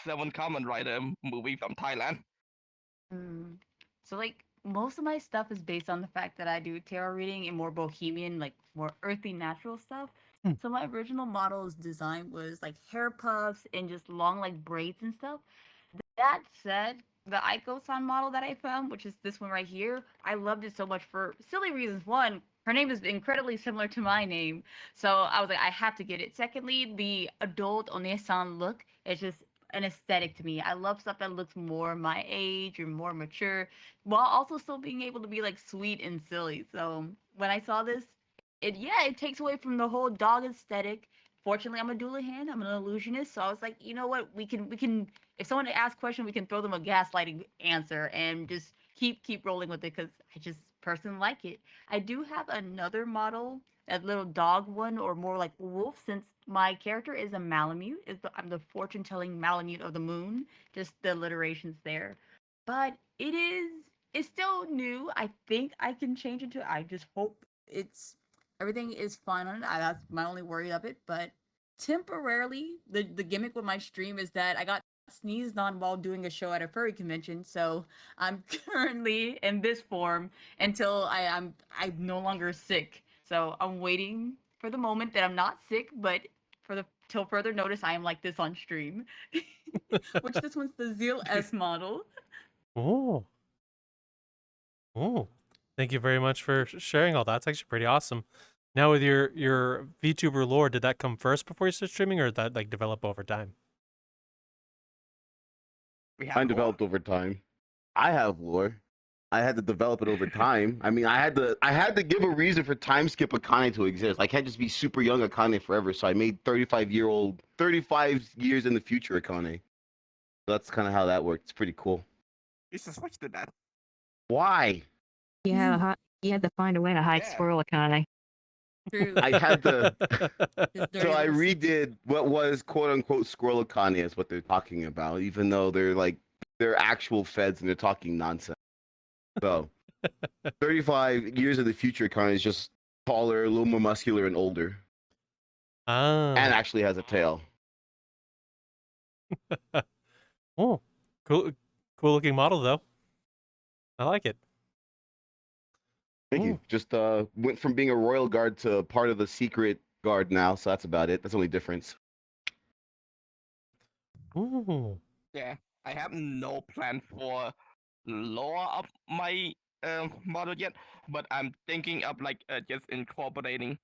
Seven Kamen Rider movie from Thailand. Mm. So like most of my stuff is based on the fact that I do tarot reading and more bohemian, like more earthy, natural stuff. Hmm. So my original model's design was like hair puffs and just long like braids and stuff. That said, the Aiko-san model that I found, which is this one right here, I loved it so much for silly reasons. One, her name is incredibly similar to my name, so I was like, I have to get it. Secondly, the adult Onesan look is just an aesthetic to me. I love stuff that looks more my age or more mature, while also still being able to be like sweet and silly. So when I saw this, it takes away from the whole dog aesthetic. Fortunately, I'm a Doulahan. I'm an illusionist, so I was like, you know what? We can. If someone asks a question, we can throw them a gaslighting answer and just keep rolling with it because I just personally like it. I do have another model, a little dog one, or more like wolf, since my character is a Malamute. I'm the fortune-telling Malamute of the moon. Just the alliterations there, but it's still new. I think I can change it to. I just hope it's everything is fine on it. That's my only worry of it. But temporarily, the gimmick with my stream is that I got sneezed on while doing a show at a furry convention. So I'm currently in this form until I'm no longer sick. So I'm waiting for the moment that I'm not sick, but till further notice, I am like this on stream. Which this one's the Zeal S model. Oh. Oh. Thank you very much for sharing all that. It's actually pretty awesome. Now with your VTuber lore, did that come first before you started streaming, or did that like develop over time? We have Mine lore. developed over time. I have lore. I had to develop it over time. I mean, I had to give a reason for time skip Akane to exist. I can't just be super young Akane forever. So I made 35 years in the future Akane. So that's kind of how that worked. It's pretty cool. You should switch to that. Why? You had to find a way to hide Yeah. Squirrel Akane. True. I had to. His dirty So I little secret. redid what was quote unquote Squirrel Akane is what they're talking about, even though they're actual feds and they're talking nonsense. So 35 years of the future Akane is just taller, a little more muscular, and older, Ah. and actually has a tail. Oh, cool looking model though. I like it. Thank you. Just went from being a royal guard to part of the secret guard now, so that's about it. That's the only difference. Ooh. Yeah, I have no plan for lore of my model yet, but I'm thinking of just incorporating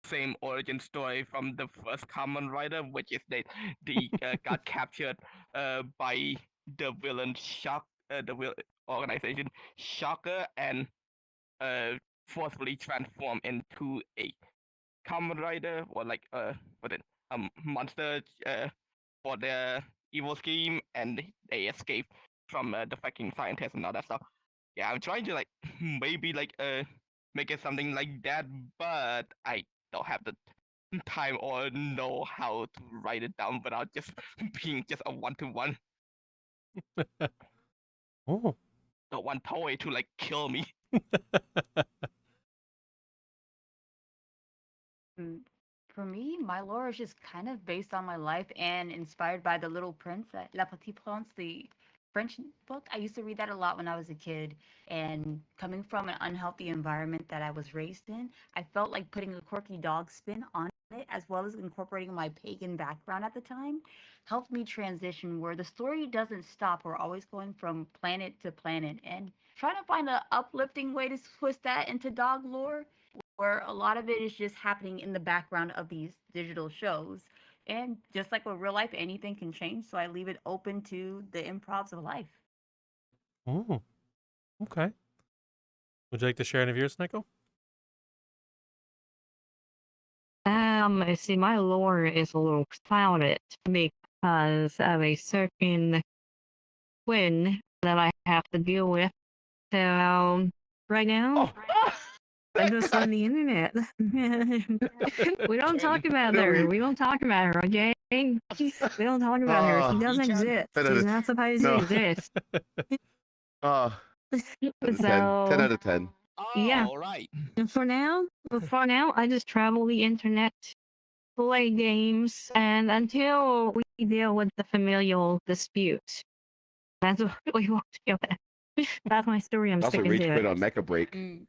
same origin story from the first Kamen Rider, which is they got captured by the villain organization Shocker and forcefully transformed into a Kamen Rider or monster for their evil scheme, and they escape from the fucking scientists and all that stuff. Yeah, I'm trying to like maybe like make it something like that, but I don't have the time or know how to write it down without just being just a one-to-one. Oh. The one toy to like kill me. For me, my lore is just kind of based on my life and inspired by The Little Prince, La Petite Prince, the French book. I used to read that a lot when I was a kid. And coming from an unhealthy environment that I was raised in, I felt like putting a quirky dog spin on it, as well as incorporating my pagan background at the time, helped me transition where the story doesn't stop. We're always going from planet to planet and trying to find an uplifting way to twist that into dog lore, where a lot of it is just happening in the background of these digital shows. And just like with real life, anything can change. So I leave it open to the improvs of life. Oh. Okay. Would you like to share any of yours, Neko? See, my lore is a little clouded because of a certain twin that I have to deal with. So, right now, I'm just on the internet. We don't talk about her. We don't talk about her, okay? We don't talk about her. She doesn't exist. She's not supposed to exist. 10 out of 10. 10 So, out of 10. yeah. All right. And for now, I just travel the internet, play games, and until we deal with the familial dispute. That's what we won't deal with. That's my story. I'm Also, sticking rage to quit it. on Mecha Break. Mm.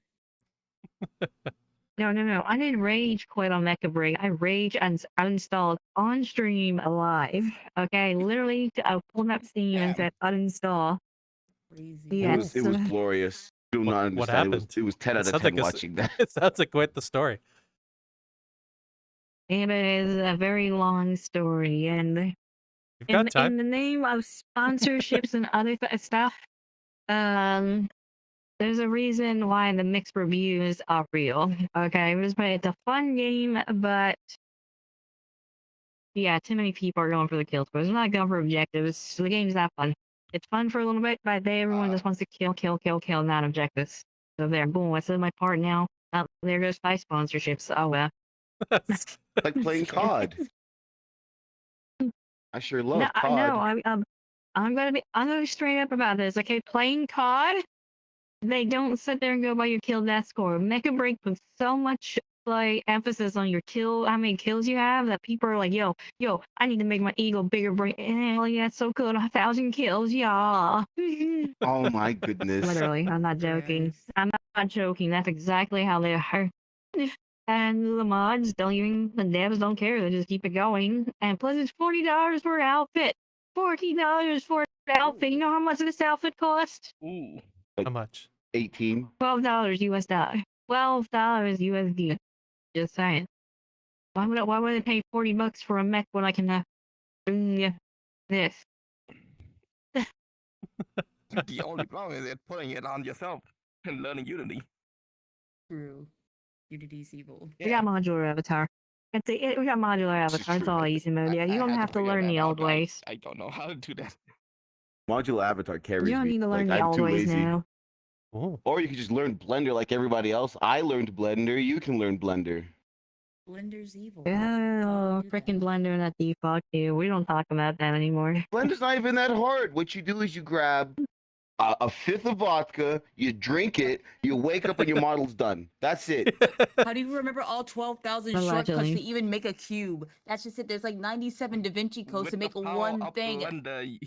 No. I didn't rage quit on Mecha Break. I rage uninstalled on stream live. Okay, literally, I pulled up Steam and said uninstall. Crazy. Yes. It was glorious. Do not understand. What happened? It was 10 out of sounds 10 like watching that. It sounds like quite the story. It is a very long story, and You've got in time. the name of sponsorships and other stuff, there's a reason why the mixed reviews are real. Okay, it's a fun game, but yeah, too many people are going for the kill scores. They're not going for objectives. So the game's not fun. It's fun for a little bit, but everyone just wants to kill, not objectives. So there, boom, I said my part now. Oh, there goes 5 sponsorships. Oh well. Like playing COD. I sure love No, COD. no, I'm gonna be straight up about this. Okay, playing COD, they don't sit there and go by your kill death score. Mecha Break puts so much like emphasis on your kill, how many kills you have, that people are like, yo, I need to make my ego bigger. Oh yeah, it's so good, 1,000 kills, yeah. Oh my goodness. Literally, I'm not joking. Yes. I'm not joking. That's exactly how they are. And the mods don't even, the devs don't care. They just keep it going. And plus, it's $40 for an outfit. $40 for an outfit. You know how much this outfit cost? Ooh. How much? 18. $12 US dollar. $12 USD. Just saying. Why would I pay $40 for a mech when I can bring this? The only problem is putting it on yourself and learning Unity. True. Unity's evil. We got modular avatar. We got modular This is avatar. It's true. all easy mode. Yeah, you don't had have to figure learn that the out, old but ways. I don't know how to do that. Modular Avatar carries You don't me. need to learn Like, the I'm old too ways lazy. now. Oh. Or you can just learn Blender like everybody else. I learned Blender. You can learn Blender. Blender's evil. Oh, freaking Blender and that default queue. We don't talk about that anymore. Blender's not even that hard. What you do is you grab a fifth of vodka, you drink it, you wake up and your model's done. That's it. How do you remember all 12,000 shortcuts Allegedly. to even make a cube? That's just it. There's like 97 Da Vinci codes to With make the power one of thing. Blender,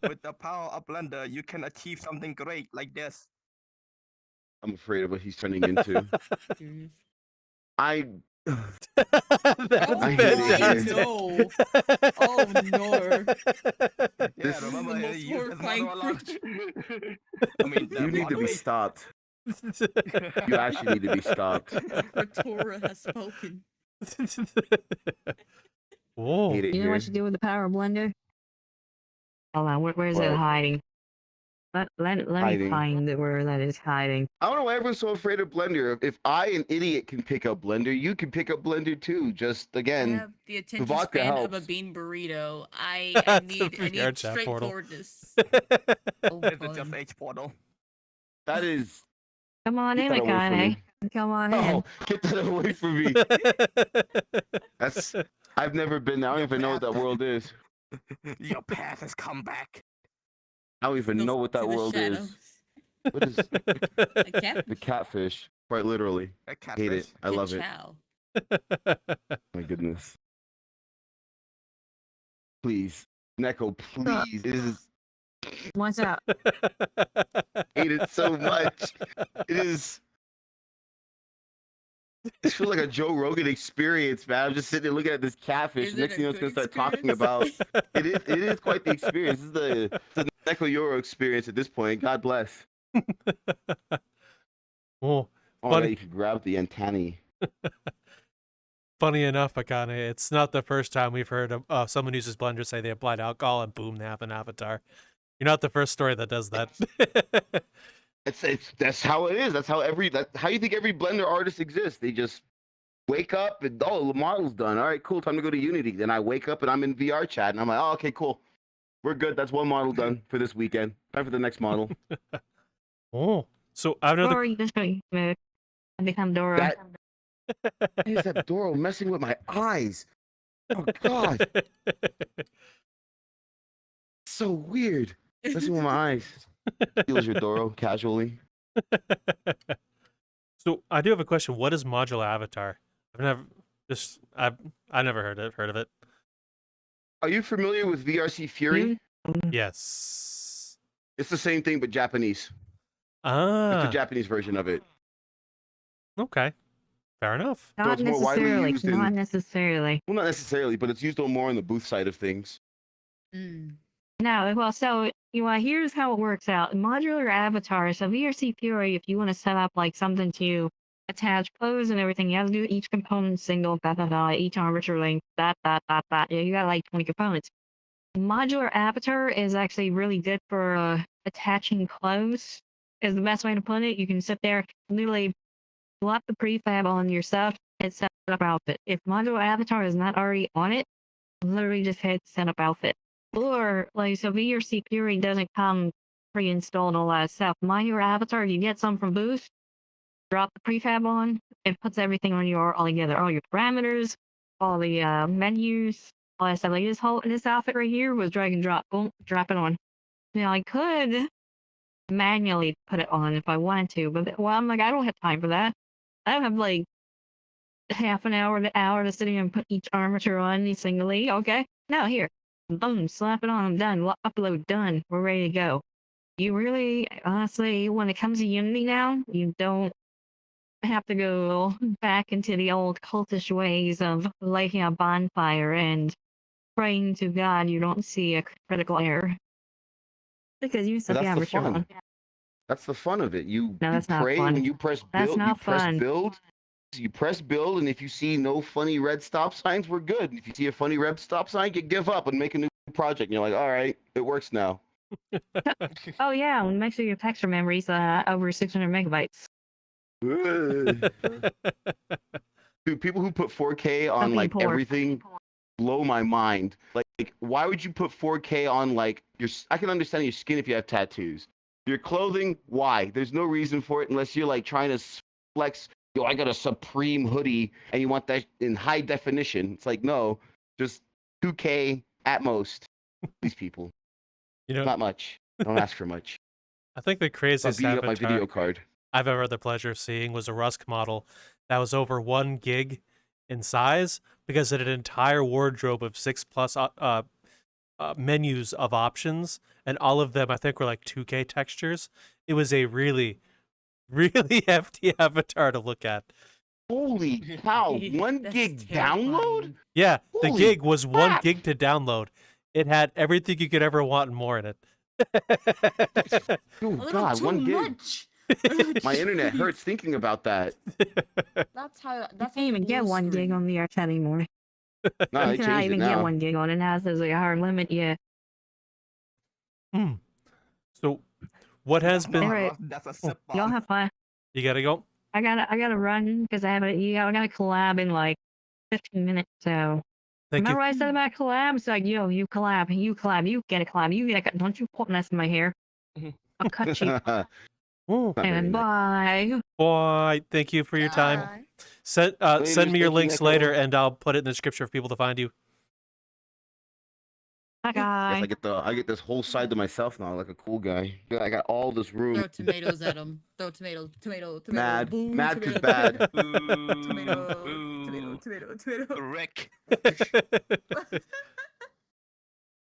with the power of Blender, you can achieve something great like this. I'm afraid of what he's turning into. Serious. I That's Oh, I hate it fantastic. no. Oh, no. Yeah, This is remember the most he used his horrifying model a lot. creature. I mean, the you need to be model- stopped. You actually need to be stopped. Ratora has spoken. Whoa. Hate it You know here. what you do with the power of Blender? Hold on, where's it What? hiding? Let me Hiding. find where that is hiding. I don't know why everyone's so afraid of Blender. If I, an idiot, can pick up Blender, you can pick up Blender too. Just I again, have the attention vodka span of a helps. bean burrito. I The need VRChat portal. straightforwardness. Oh, It's just fun. H portal. that is. Come on Get in, that away from Akane. me. Come on Oh, in. get that away from me. That's. I've never been there. I don't even know what that world is. Your path has come back. I don't even Go know what that to the world shadows. is. What is A cat. the catfish? Quite literally. A Hate it. catfish. I love it. Chow. My goodness. Please, Neko, please. It is. What's up? Hate it so much. It is. This feels like a Joe Rogan experience, man. I'm just sitting there looking at this catfish. Is it Next a thing you know, it's gonna good start talking about. experience? It is quite the experience. This is the NekoYoru experience at this point. God bless. Oh, Oh, Funny. yeah, you could grab the antennae. funny enough, Akane, it's not the first time we've heard of someone uses Blender say they applied alcohol and boom, they have an avatar. You're not the first story that does that. It's that's how it is. That's how how you think every Blender artist exists. They just wake up and the model's done. All right, cool. Time to go to Unity. Then I wake up and I'm in VRChat and I'm like, oh, okay, cool. We're good. That's one model done for this weekend. Time for the next model. Oh, so I have another. Or you just move and become Dora. That is that Doro messing with my eyes. Oh God, so weird. Messing with my eyes. Steals your Doro casually. So I do have a question. What is Modular Avatar? I've never heard of it. Are you familiar with VRC Fury? Yes. It's the same thing but Japanese. It's Ah, the Japanese version of it. okay. Fair enough. Not it's more widely necessarily. used in- Not necessarily. Well, not necessarily, but it's used more on the booth side of things. Mm. No, well, so here's how it works out. Modular avatar. So VRC Fury, if you want to set up like something to attach clothes and everything, you have to do each component single, each armature link, that. Yeah, you got like 20 components. Modular avatar is actually really good for attaching clothes. Is the best way to put it. You can sit there, literally slap the prefab on your stuff and set up outfit. If modular avatar is not already on it, literally just hit set up outfit. Or like so VRC Fury doesn't come pre-installed and all that stuff. Modular avatar, you get some from Boost, drop the prefab on, it puts everything on all together, all your parameters, all the menus, all that stuff. Like this outfit right here was drag and drop. Boom, drop it on. Now I could manually put it on if I wanted to, but well, I'm like, I don't have time for that. I don't have like half an hour to sit here and put each armature on singly. Okay, now here, boom, slap it on. I'm done. Upload done. We're ready to go. You really, honestly, when it comes to Unity now, you don't have to go back into the old cultish ways of lighting a bonfire and praying to God you don't see a critical error. Because you set the That's the aperture fun. on. That's the fun of it. You that's not pray fun. when you press build. That's not you press fun. build. You press build, and if you see no funny red stop signs, we're good. If you see a funny red stop sign, you give up and make a new project. And you're like, all right, it works now. Oh yeah, and make sure your texture memory's over 600 megabytes. Dude, people who put 4K on Don't be like poor. everything blow my mind. Like, why would you put 4K on like your? I can understand your skin if you have tattoos. Your clothing, why? There's no reason for it unless you're like trying to flex. Yo, I got a Supreme hoodie, and you want that in high definition. It's like, no, just 2K at most. These people, not much. Don't ask for much. I think the I'm craziest beating up my avatar video card. I've ever had the pleasure of seeing was a Rusk model that was over 1 gig in size because it had an entire wardrobe of 6+ menus of options, and all of them I think were like 2K textures. It was a really, really hefty avatar to look at. Holy cow! 1 That's gig terrifying. download? Yeah, the Holy gig was 1 crap. gig to download. It had everything you could ever want and more in it. Oh A God, little 1 too gig. much. My internet hurts thinking about that. That's how. You That's can't even get 1 gig on VRChat anymore. No, You they cannot changed it even get now. 1 gig on it now. There's like a hard limit. Yeah. So, What has been? Alright. That's a Oh, sip Y'all bomb. have fun. you gotta go. I gotta run because I gotta collab in like 15 minutes. So Thank you. remember I said about collabs? Like, yo, you collab, you get a collab, you get a. Don't you put mess in my hair? I'll cut you. Ooh. Not very And nice. bye. Bye. Thank you for your time. Bye. Send Later, send me your thank you, links Neko. later, and I'll put it in the description for people to find you. Bye, Guess guys. I get this whole side to myself now, like a cool guy. I got all this room. Throw tomatoes at him. Throw tomato. Tomato. Mad. Boo, Mad 'cause tomato, bad. Tomato. Boo. Tomato. Tomato. Tomato. Rick.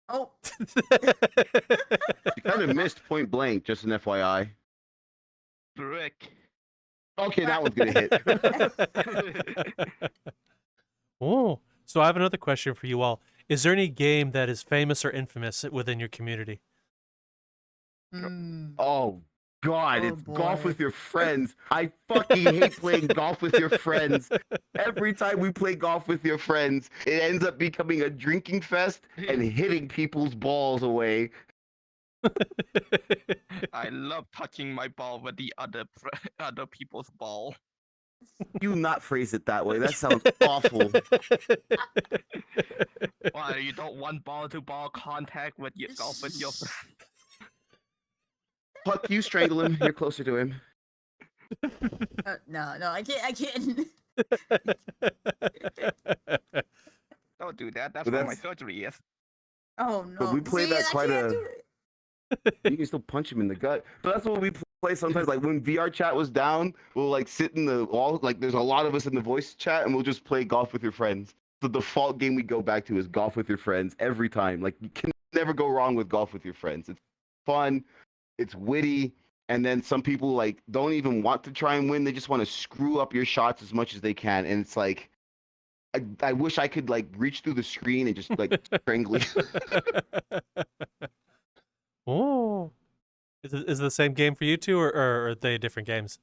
Oh. You kind of missed point blank, just an FYI. Rick. Okay, that one's gonna hit. Oh, so I have another question for you all. Is there any game that is famous or infamous within your community? Mm. Oh God, Oh, it's golf boy. with your friends. I fucking hate playing golf with your friends. Every time we play golf with your friends, it ends up becoming a drinking fest and hitting people's balls away. I love touching my ball with the other people's ball. You not phrase it that way. That sounds awful. Why you don't want ball-to-ball contact with your golf with your Fuck you, strangle him. You're closer to him. No, I can't. Don't do that. That's But what my that's- surgery is. Oh no. But we play See, that I quite can't a- do it. You can still punch him in the gut. But that's what we play sometimes. Like when VRChat was down, we'll like sit in the all like there's a lot of us in the voice chat and we'll just play golf with your friends. The default game we go back to is golf with your friends every time. Like you can never go wrong with golf with your friends. It's fun, it's witty, and then some people like don't even want to try and win. They just want to screw up your shots as much as they can. And it's like I wish I could like reach through the screen and just like strangle you. Oh, is it the same game for you two, or are they different games?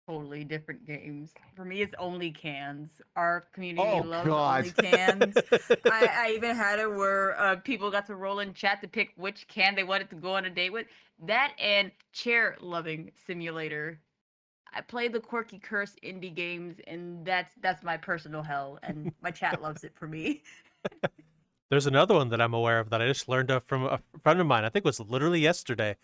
Totally different games. For me, it's only cans. Our community Oh, loves God. only cans. I even had it where people got to roll in chat to pick which can they wanted to go on a date with. That and chair loving simulator. I play the quirky curse indie games, and that's my personal hell, and my chat loves it for me. There's another one that I'm aware of that I just learned of from a friend of mine. I think it was literally yesterday.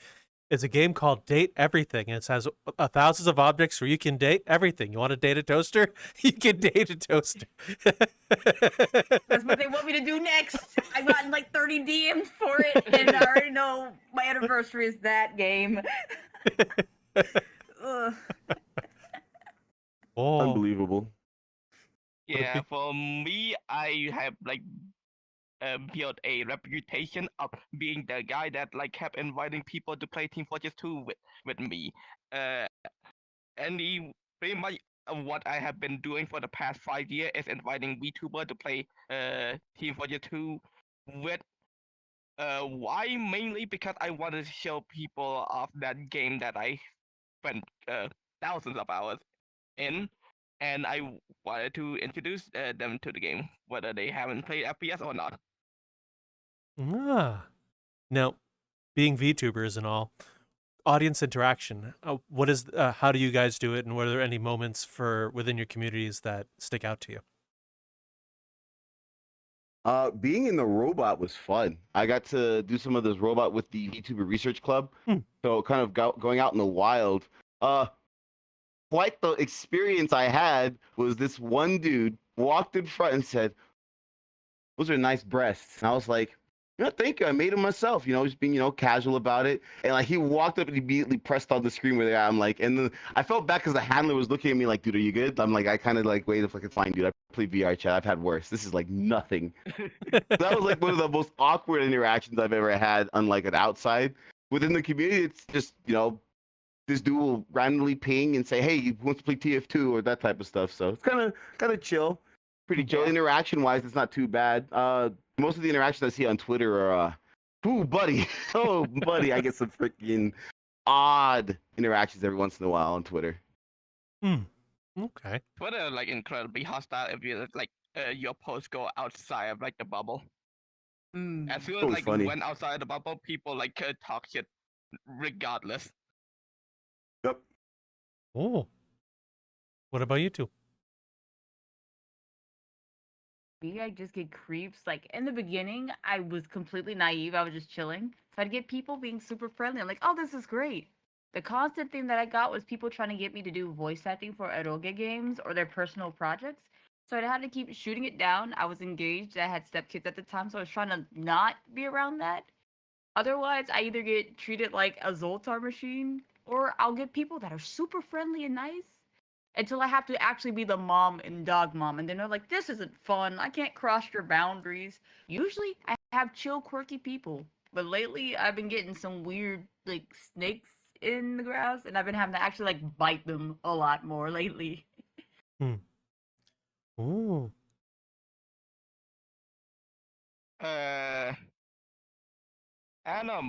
It's a game called Date Everything, and it has thousands of objects where you can date everything. You want to date a toaster? You can date a toaster. That's what they want me to do next. I got like 30 DMs for it, and I already know my anniversary is that game. Ugh. Oh, Unbelievable. Yeah, for me, I have like built a reputation of being the guy that like kept inviting people to play Team Fortress 2 with me. Pretty much what I have been doing for the past 5 years is inviting VTuber to play Team Fortress 2 with. Why? Mainly because I wanted to show people of that game that I spent thousands of hours in, and I wanted to introduce them to the game, whether they haven't played FPS or not. ah. Now, being VTubers and all, audience interaction. What is? How do you guys do it? And were there any moments within your communities that stick out to you? Being in the robot was fun. I got to do some of this robot with the VTuber Research Club. So kind of going out in the wild. Quite the experience I had was this one dude walked in front and said, "Those are nice breasts." And I was like, "Yeah, thank you. I made them myself." Just being, casual about it. And like he walked up and immediately pressed on the screen where they are. I'm like, and then I felt bad because the handler was looking at me like, "Dude, are you good?" I'm like, I kind of like, wait, if it's fine, dude. I play VRChat. I've had worse. This is like nothing. That was like one of the most awkward interactions I've ever had, unlike an outside. Within the community, it's just, this dude will randomly ping and say, "Hey, you want to play TF2 or that type of stuff." So it's kind of chill, pretty chill. Yeah. Interaction wise, it's not too bad. Most of the interactions I see on Twitter are, "Ooh, buddy, oh, buddy," I get some freaking odd interactions every once in a while on Twitter. Okay. Twitter like incredibly hostile if you like your posts go outside of like the bubble. As soon as Oh, like funny. you went outside the bubble, people like talk shit regardless. Yep. Oh. What about you two? Me, I just get creeps. Like in the beginning, I was completely naive. I was just chilling. So I'd get people being super friendly. I'm like, oh, this is great. The constant thing that I got was people trying to get me to do voice acting for eroge games or their personal projects. So I had to keep shooting it down. I was engaged. I had stepkids at the time, so I was trying to not be around that. Otherwise, I either get treated like a Zoltar machine or I'll get people that are super friendly and nice until I have to actually be the mom and dog mom. And then they're like, this isn't fun. I can't cross your boundaries. Usually, I have chill, quirky people. But lately, I've been getting some weird, like, snakes in the grass, and I've been having to actually, like, bite them a lot more lately. Ooh. I don't know.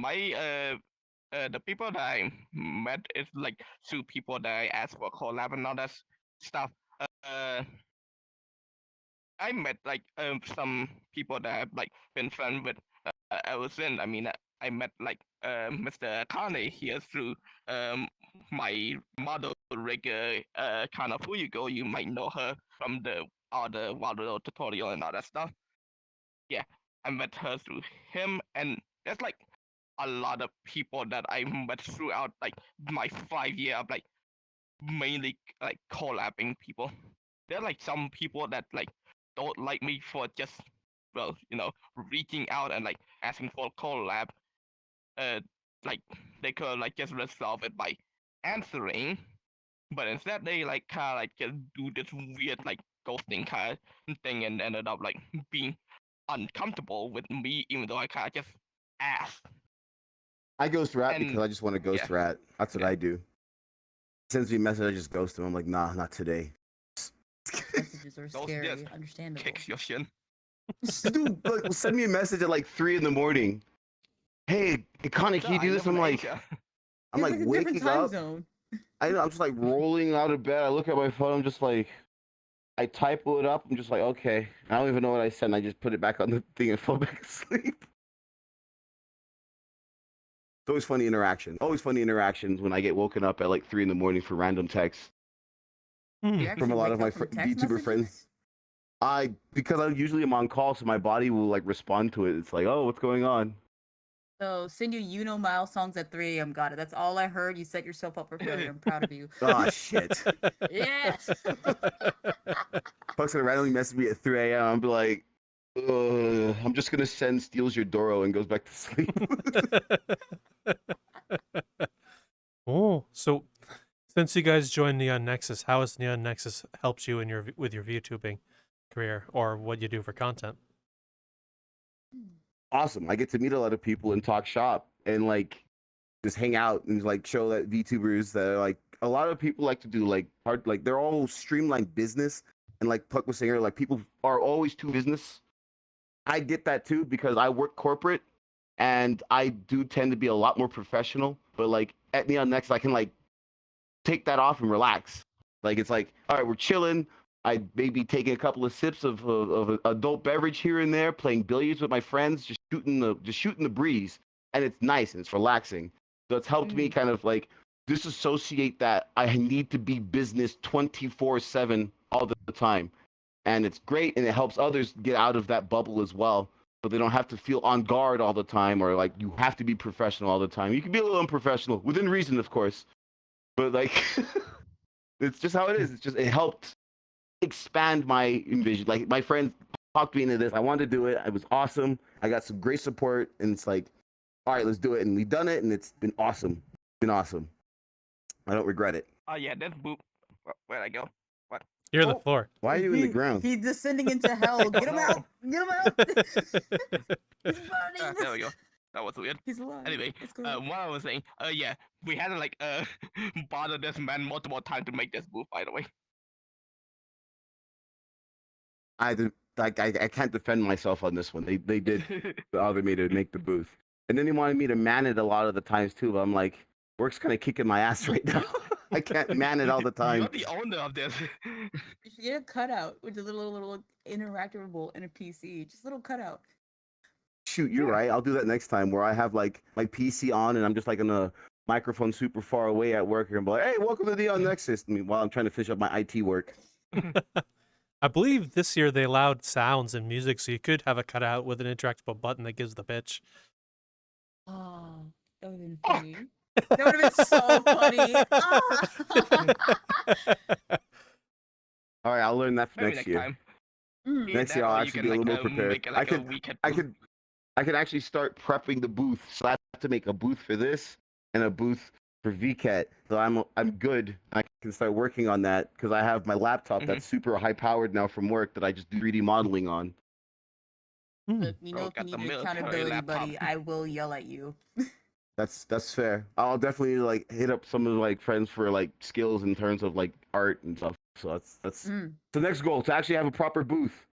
The people that I met is like two people that I asked for collab and all that stuff. I met like some people that I've like been friends with ever since. I mean, I met like Mr. Akane here through my model rigger kind of who you go. You might know her from the other Waddle tutorial and all that stuff. Yeah, I met her through him, and there's like a lot of people that I met throughout like my 5 year of like mainly like collabing people. There are like some people that like don't like me for just reaching out and like asking for a collab. Like they could like just resolve it by answering, but instead they like kind of like just do this weird like ghosting kind of thing and ended up like being uncomfortable with me, even though I kind of just asked. I ghost rat And- because I just want to ghost yeah. rat. That's what Yeah. I do. Sends me a message, I just ghost him. I'm like, nah, not today. Messages are Those scary. just Understandable. Kicks your shin. Dude, like, send me a message at like 3 in the morning. Hey, Akane, can you do this? I'm like, It's a different waking time up. zone. I'm just like rolling out of bed. I look at my phone. I'm just like, I typo it up. I'm just like, okay. I don't even know what I sent. I just put it back on the thing and fall back asleep. It's always funny interaction. Always funny interactions when I get woken up at like 3 in the morning for random texts. You Hmm. actually From a lot wake of my up from text VTuber friends. messages? Because I usually am on call, so my body will like respond to it. It's like, oh, what's going on? So send you know Mile songs at 3 a.m. Got it. That's all I heard. You set yourself up for failure. I'm proud of you. Oh shit. Yes. Folks gonna randomly message me at 3 a.m. I'm be like, I'm just gonna send steals your Doro and goes back to sleep. Oh, so since you guys joined Neon Nexus, how has Neon Nexus helped you in with your VTubing career or what you do for content? Awesome. I get to meet a lot of people and talk shop and like just hang out and like show that VTubers that are like a lot of people like to do like hard, like they're all streamlined business, and like Puck was saying earlier, like people are always too business. I get that too because I work corporate and I do tend to be a lot more professional, but like at Neon Next I can like take that off and relax. Like it's like, all right, we're chilling. I maybe taking a couple of sips of adult beverage here and there, playing billiards with my friends, just shooting the breeze, and it's nice and it's relaxing. So it's helped me kind of like disassociate that I need to be business 24/7 all the time, and it's great, and it helps others get out of that bubble as well, so they don't have to feel on guard all the time or like you have to be professional all the time. You can be a little unprofessional within reason, of course, but like it's just how it is. It's just it helped expand my envision. Like my friends talked me into this. I wanted to do it. It was awesome. I got some great support, and it's like, all right, let's do it. And we've done it, and it's been awesome. It's been awesome. I don't regret it. Oh yeah, that's boop. Where'd I go? What? You're on the Oh. floor. Why are you in the ground? He's descending into hell. Get him No. out! Get him out! He's Ah, burning. there we go. That was weird. He's alive. Anyway, It's good. what I was saying, yeah, we had to like bother this man multiple times to make this move. By the way, I can't defend myself on this one. They did bother me to make the booth, and then they wanted me to man it a lot of the times too. But I'm like, work's kind of kicking my ass right now. I can't man it all the time. You're the owner of this. You should get a cutout with a little interactable in a PC. Just a little cutout. Shoot, you're right. I'll do that next time where I have like my PC on and I'm just like on a microphone super far away at work and be like, hey, welcome to Neon Nexus. While I'm trying to finish up my IT work. I believe this year they allowed sounds and music, so you could have a cutout with an interactable button that gives the pitch. Oh, that would have been funny. That would have been so funny. All right, I'll learn that for Maybe next year. time. Next year, I'll actually be a little more prepared. I could actually start prepping the booth. So I have to make a booth for this and a booth for VCAT. So I'm good. I can start working on that because I have my laptop that's super high powered now from work that I just do 3D modeling on. Look, you Bro, know, if you got the need military accountability, laptop. buddy, I will yell at you. That's fair. I'll definitely like hit up some of like friends for like skills in terms of like art and stuff. So that's the next goal, to actually have a proper booth.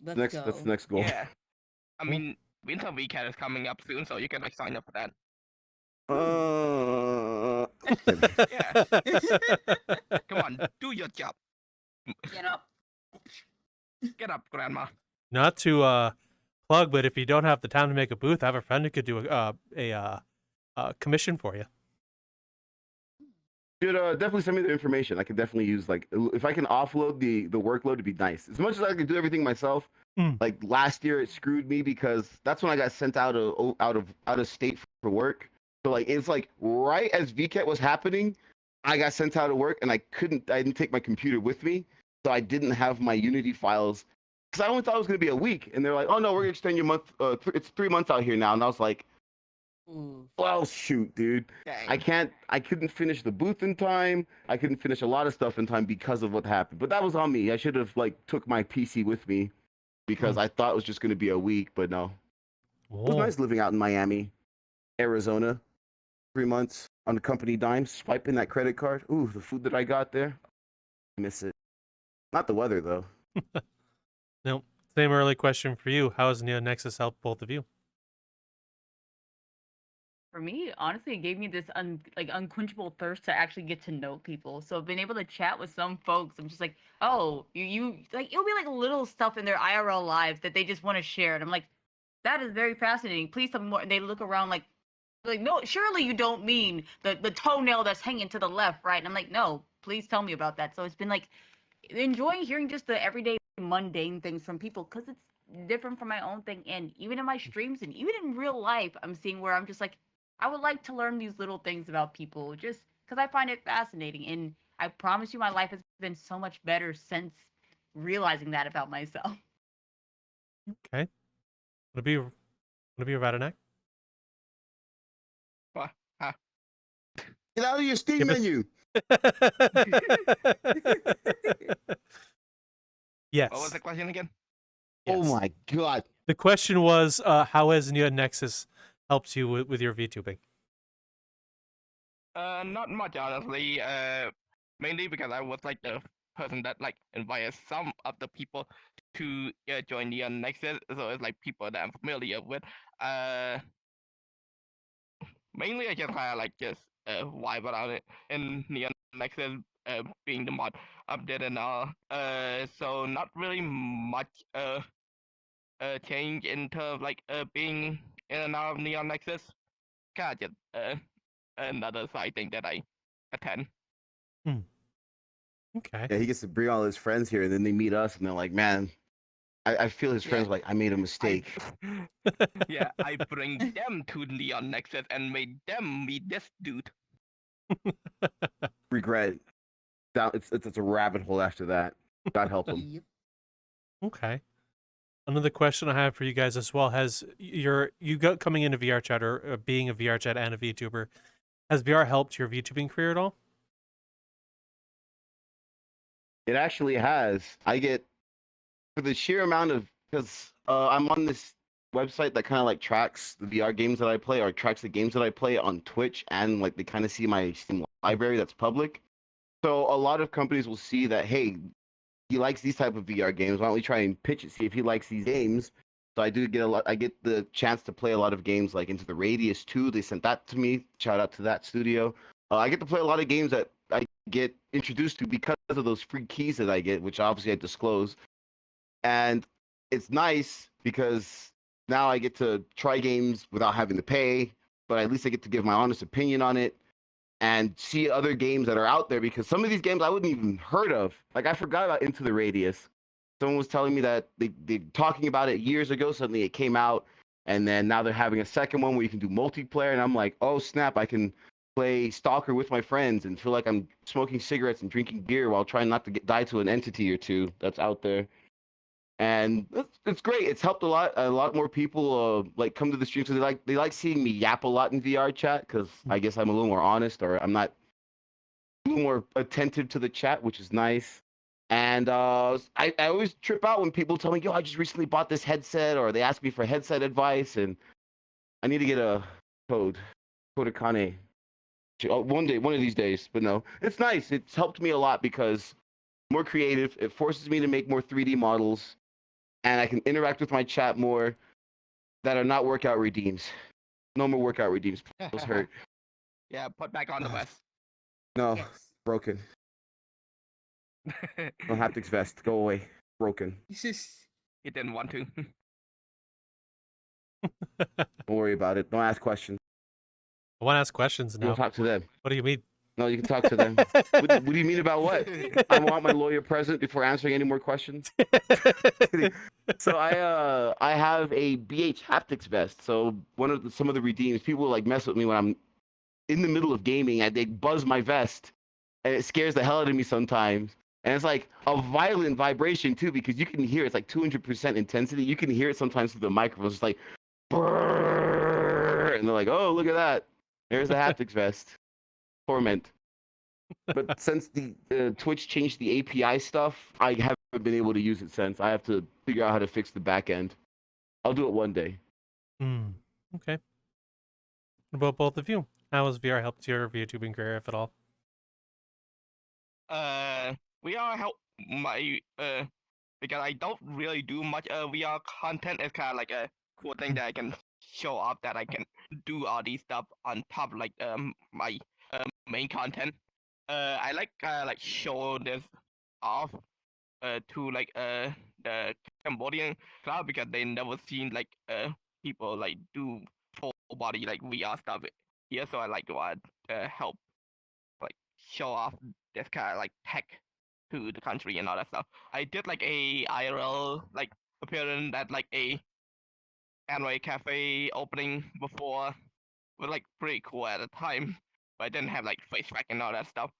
Let's go. That's the next goal. Yeah. I mean, Winter VCAT is coming up soon, so you can like sign up for that. Yeah. Come on, do your job. Get up. Get up, Grandma. Not to plug, but if you don't have the time to make a booth, I have a friend who could do a commission for you. Should definitely send me the information. I could definitely use like if I can offload the workload, it'd be nice. As much as I could do everything myself. Like last year, it screwed me because that's when I got sent out of state for work. So like it's like right as VCAT was happening, I got sent out of work and I didn't take my computer with me, so I didn't have my Unity files because I only thought it was gonna be a week, and they're like, oh no, we're gonna extend your month. It's 3 months out here now, and I was like. Well, shoot, dude. Dang. I couldn't finish the booth in time. I couldn't finish a lot of stuff in time because of what happened. But that was on me. I should have like took my PC with me because I thought it was just going to be a week, but no. It was nice living out in Miami, Arizona, 3 months on the company dime, swiping that credit card. Ooh, the food that I got there. I miss it. Not the weather though. Nope. Same early question for you. How has Neon Nexus helped both of you? For me, honestly, it gave me this unquenchable thirst to actually get to know people. So I've been able to chat with some folks. I'm just like, oh, you like it'll be like little stuff in their IRL lives that they just want to share, and I'm like, that is very fascinating. Please tell me more. And they look around like no, surely you don't mean the toenail that's hanging to the left, right? And I'm like, no, please tell me about that. So it's been like enjoying hearing just the everyday mundane things from people because it's different from my own thing. And even in my streams and even in real life, I'm seeing where I'm just like. I would like to learn these little things about people just because I find it fascinating. And I promise you my life has been so much better since realizing that about myself. Okay. Would it be Ratanak? What? Get out of your Steam menu. Yes. What was the question again? Oh Yes. my god. The question was, how has Neon Nexus helped you with your VTubing? Not much honestly. Mainly because I was like the person that like invited some of the people to join Neon Nexus, so it's like people that I'm familiar with. Mainly I just kind of like just vibe around it, and Neon Nexus being the mod update and all. So not really much change in terms of like being in and out of Neon Nexus. Kind of just another side thing that I attend. Okay. Yeah, he gets to bring all his friends here, and then they meet us, and they're like, "Man, I feel his friends like I made a mistake." Yeah, I bring them to Neon Nexus and made them meet this dude. Regret. It's a rabbit hole after that. God help him. Yep. Okay. Another question I have for you guys as well: has you got coming into VRChat or being a VRChat and a VTuber, has VR helped your VTubing career at all? It actually has. I get for the sheer amount of because I'm on this website that kind of like tracks the VR games that I play or tracks the games that I play on Twitch, and like they kind of see my Steam library that's public. So a lot of companies will see that, hey, he likes these type of VR games. Why don't we try and pitch it, see if he likes these games? So I do get a lot. I get the chance to play a lot of games like Into the Radius 2. They sent that to me. Shout out to that studio. I get to play a lot of games that I get introduced to because of those free keys that I get, which obviously I disclose. And it's nice because now I get to try games without having to pay, but at least I get to give my honest opinion on it and see other games that are out there, because some of these games I wouldn't even heard of. Like, I forgot about Into the Radius. Someone was telling me that they talking about it years ago. Suddenly it came out, and then now they're having a second one where you can do multiplayer, and I'm like, oh snap, I can play Stalker with my friends and feel like I'm smoking cigarettes and drinking beer while trying not to die to an entity or two that's out there. And it's great. It's helped a lot. A lot more people like come to the stream, because they like seeing me yap a lot in VRChat, because I guess I'm a little more honest, or I'm not a little more attentive to the chat, which is nice. And I always trip out when people tell me, yo, I just recently bought this headset, or they ask me for headset advice, and I need to get a code Akane. One of these days. But no, it's nice. It's helped me a lot because more creative. It forces me to make more 3D models, and I can interact with my chat more that are not workout redeems. No more workout redeems. Those hurt. Yeah, put back on the vest. No, Yes. broken. No haptics vest. Go away. Broken. He didn't want to. Don't worry about it. Don't ask questions. I want to ask questions You'll now. talk to them. What do you mean? No, you can talk to them. What do you mean about what? I want my lawyer present before answering any more questions. So I have a BH haptics vest. So some of the redeems, people like mess with me when I'm in the middle of gaming, and they buzz my vest, and it scares the hell out of me sometimes. And it's like a violent vibration too, because you can hear it's like 200% intensity. You can hear it sometimes through the microphone. It's like, brrr, and they're like, oh, look at that. There's the haptics vest. Torment. But since the Twitch changed the API stuff, I haven't been able to use it since. I have to figure out how to fix the back end. I'll do it one day. Okay. What about both of you? How has VR helped your VTubing career, if at all? VR help my because I don't really do much VR content. It's kind of like a cool thing that I can show off that I can do all these stuff on top of like my main content. I like show this off to like the Cambodian crowd, because they never seen like people like do full body like VR stuff here. So I like to help like show off this kind of like tech to the country and all that stuff. I did like a IRL like appearance at like a anime cafe opening before. It was like pretty cool at the time, but I didn't have like face track and all that stuff.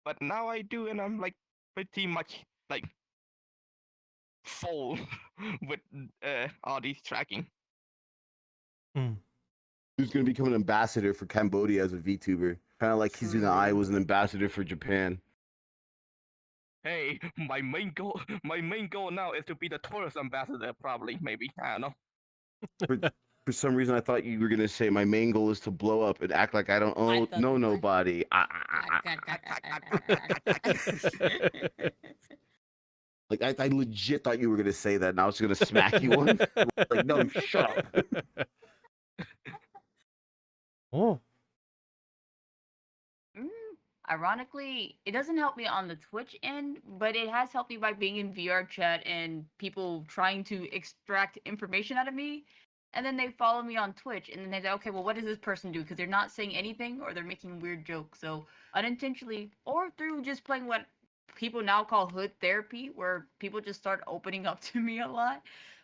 But now I do, and I'm like pretty much like full with all these tracking. Who's going to become an ambassador for Cambodia as a VTuber? Kind of like Kizuna Ai was an ambassador for Japan. Hey, my main goal now is to be the tourist ambassador. Probably, maybe, I don't know. For some reason, I thought you were going to say my main goal is to blow up and act like I don't know nobody. Like, I legit thought you were going to say that, and I was going to smack you one. Like, no, shut up. Oh. Ironically, it doesn't help me on the Twitch end, but it has helped me by being in VRChat and people trying to extract information out of me. And then they follow me on Twitch, and then they say, okay, well, what does this person do? Because they're not saying anything, or they're making weird jokes. So unintentionally, or through just playing what people now call hood therapy, where people just start opening up to me a lot.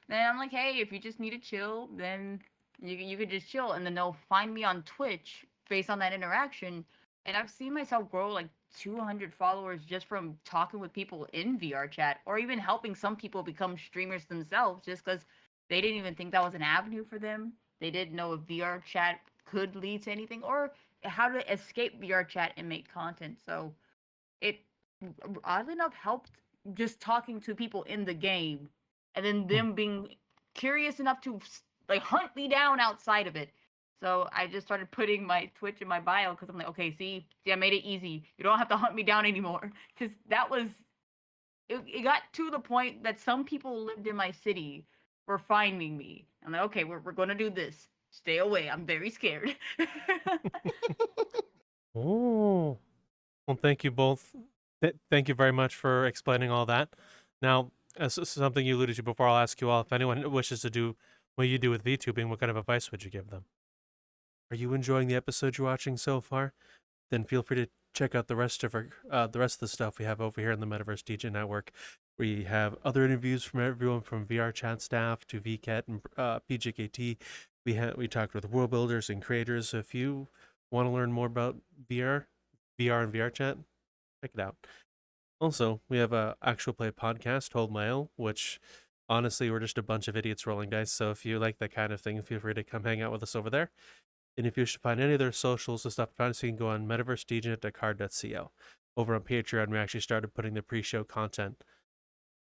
Then I'm like, hey, if you just need to chill, then you could just chill. And then they'll find me on Twitch based on that interaction. And I've seen myself grow like 200 followers just from talking with people in VRChat, or even helping some people become streamers themselves, just because they didn't even think that was an avenue for them. They didn't know if VRChat could lead to anything, or how to escape VRChat and make content. So it, oddly enough, helped just talking to people in the game, and then them being curious enough to like hunt me down outside of it. So I just started putting my Twitch in my bio, because I'm like, okay, see, I made it easy. You don't have to hunt me down anymore. Because that was, it got to the point that some people lived in my city were finding me. I'm like, okay, we're going to do this. Stay away. I'm very scared. Oh. Well, thank you both. Thank you very much for explaining all that. Now, as something you alluded to before, I'll ask you all, if anyone wishes to do what you do with VTubing, what kind of advice would you give them? Are you enjoying the episode you're watching so far? Then feel free to check out the rest of the stuff we have over here in the Metaverse Degen network. We have other interviews from everyone from VRChat staff to VCAT and PJKT. We talked with world builders and creators. So if you want to learn more about VR and VRChat, check it out. Also, we have a actual play podcast, Hold My L, which honestly we're just a bunch of idiots rolling dice. So if you like that kind of thing, feel free to come hang out with us over there. And if you should find any other socials and stuff, you can go on metaversedegen.card.co. Over on Patreon, we actually started putting the pre-show content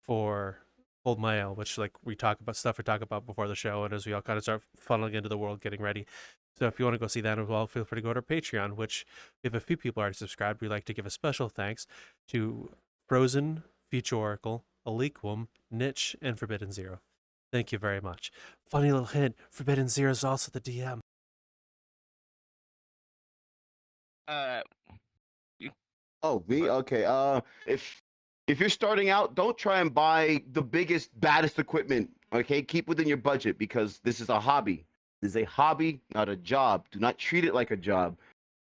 for Hold My L, which we talk about before the show, and as we all kind of start funneling into the world, getting ready. So if you want to go see that as well, feel free to go to our Patreon, which if a few people already subscribed, we'd like to give a special thanks to Frozen, Future Oracle, Aliquum, Niche, and Forbidden Zero. Thank you very much. Funny little hint, Forbidden Zero is also the DM. Oh, me? Okay. If you're starting out, don't try and buy the biggest, baddest equipment. Okay, keep within your budget because this is a hobby. This is a hobby, not a job. Do not treat it like a job.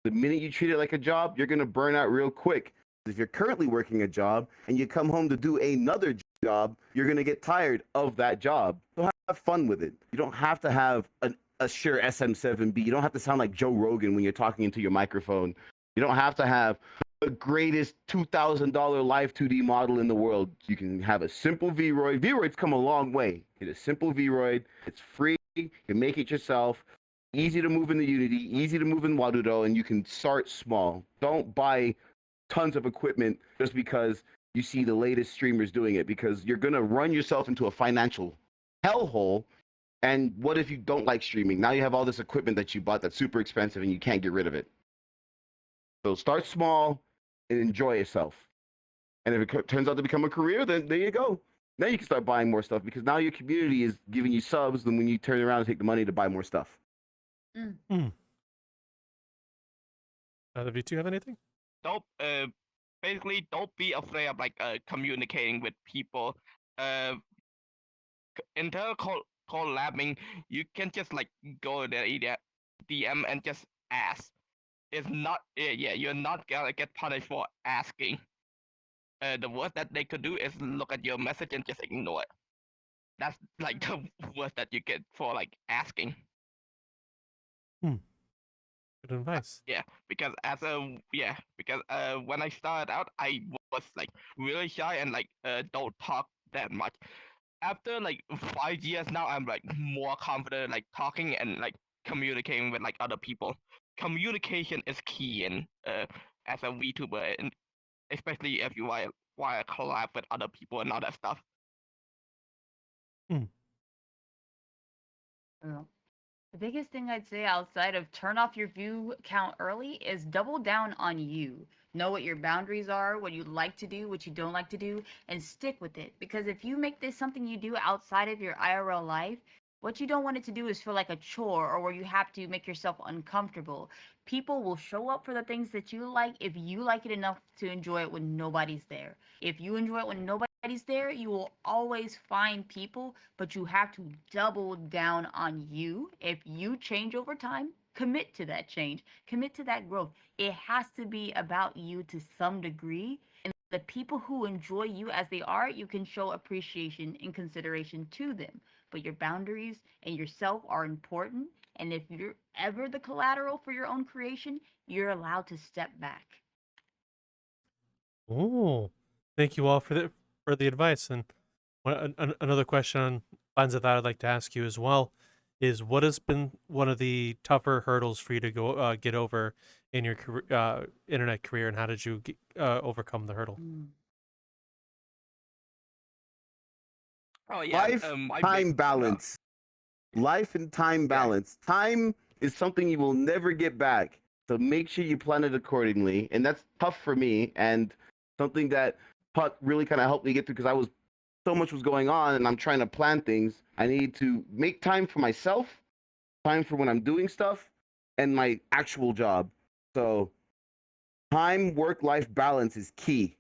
The minute you treat it like a job, you're gonna burn out real quick. If you're currently working a job and you come home to do another job, you're gonna get tired of that job. So have fun with it. You don't have to have a Shure SM7B. You don't have to sound like Joe Rogan when you're talking into your microphone. You don't have to have the greatest $2,000 live 2D model in the world. You can have a simple Vroid. Vroid's come a long way. Get a simple Vroid. It's free. You can make it yourself. Easy to move into Unity. Easy to move in Wadudo, and you can start small. Don't buy tons of equipment just because you see the latest streamers doing it, because you're gonna run yourself into a financial hellhole. And what if you don't like streaming? Now you have all this equipment that you bought that's super expensive and you can't get rid of it. So start small and enjoy yourself. And if it turns out to become a career, then there you go. Now you can start buying more stuff because now your community is giving you subs. Then when you turn around and take the money to buy more stuff. Either of you two have anything? Don't basically don't be afraid of communicating with people. Internal collabing, you can just go to the DM and just ask. It's not you're not gonna get punished for asking. The worst that they could do is look at your message and just ignore it. That's the worst that you get for asking. Good advice. Yeah, because when I started out, I was really shy and don't talk that much. After 5 years now, I'm more confident talking and communicating with other people. Communication is key in as a VTuber, and especially if you want to collab with other people and all that stuff. The biggest thing I'd say outside of turn off your view count early is double down on you. Know what your boundaries are, what you like to do, what you don't like to do, and stick with it. Because if you make this something you do outside of your IRL life, what you don't want it to do is feel like a chore or where you have to make yourself uncomfortable. People will show up for the things that you like if you like it enough to enjoy it when nobody's there. If you enjoy it when nobody's there, you will always find people, but you have to double down on you. If you change over time, commit to that change, commit to that growth. It has to be about you to some degree. And the people who enjoy you as they are, you can show appreciation and consideration to them. But your boundaries and yourself are important. And if you're ever the collateral for your own creation, you're allowed to step back. Oh, thank you all for the advice. And another question on lines of that I'd like to ask you as well is, what has been one of the tougher hurdles for you to go get over in your internet career, and how did you overcome the hurdle? Oh yeah, Time balance. Life and time balance. Time is something you will never get back. So make sure you plan it accordingly. And that's tough for me, and something that Puck really kind of helped me get through, because so much was going on and I'm trying to plan things. I need to make time for myself, time for when I'm doing stuff, and my actual job. So time, work-life balance is key.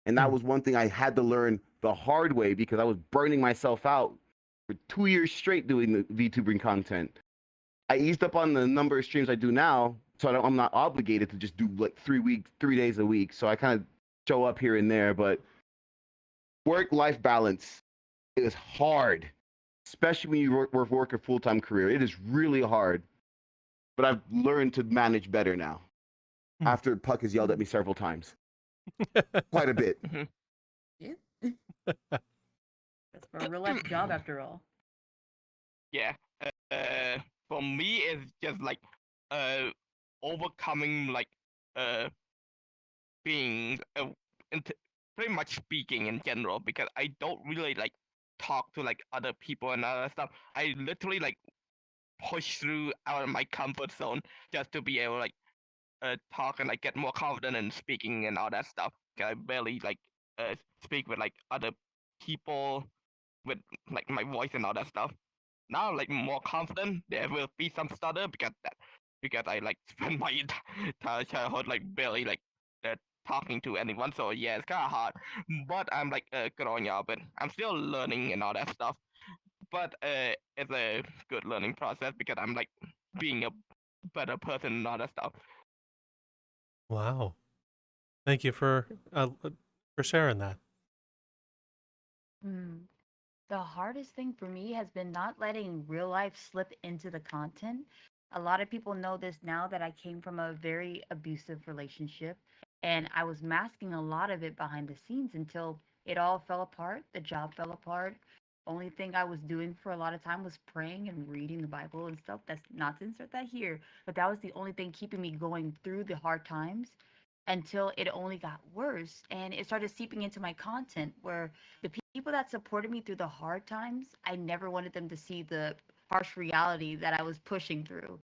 And that was one thing I had to learn the hard way, because I was burning myself out for 2 years straight doing the VTubing content. I eased up on the number of streams I do now, so I'm not obligated to just do like 3 days a week. So I kind of show up here and there, but work-life balance is hard, especially when you work a full-time career. It is really hard, but I've learned to manage better now. After Puck has yelled at me several times, quite a bit. Yeah. That's for a real life job after all. Yeah. For me, it's just like overcoming like being pretty much speaking in general, because I don't really like talk to like other people and other stuff. I literally like push through out of my comfort zone just to be able to like talk and like get more confident in speaking and all that stuff. 'Cause I barely like speak with like other people with like my voice and all that stuff. Now I'm like more confident. There will be some stutter because I like spent my entire childhood like barely like talking to anyone. So yeah, it's kind of hard. But I'm like growing up and I'm still learning and all that stuff. But it's a good learning process because I'm like being a better person and all that stuff. Wow. Thank you for sharing that. The hardest thing for me has been not letting real life slip into the content. A lot of people know this now that I came from a very abusive relationship, and I was masking a lot of it behind the scenes until it all fell apart. The job fell apart. Only thing I was doing for a lot of time was praying and reading the Bible and stuff. That's not to insert that here, but that was the only thing keeping me going through the hard times until it only got worse and it started seeping into my content where the people that supported me through the hard times, I never wanted them to see the harsh reality that I was pushing through.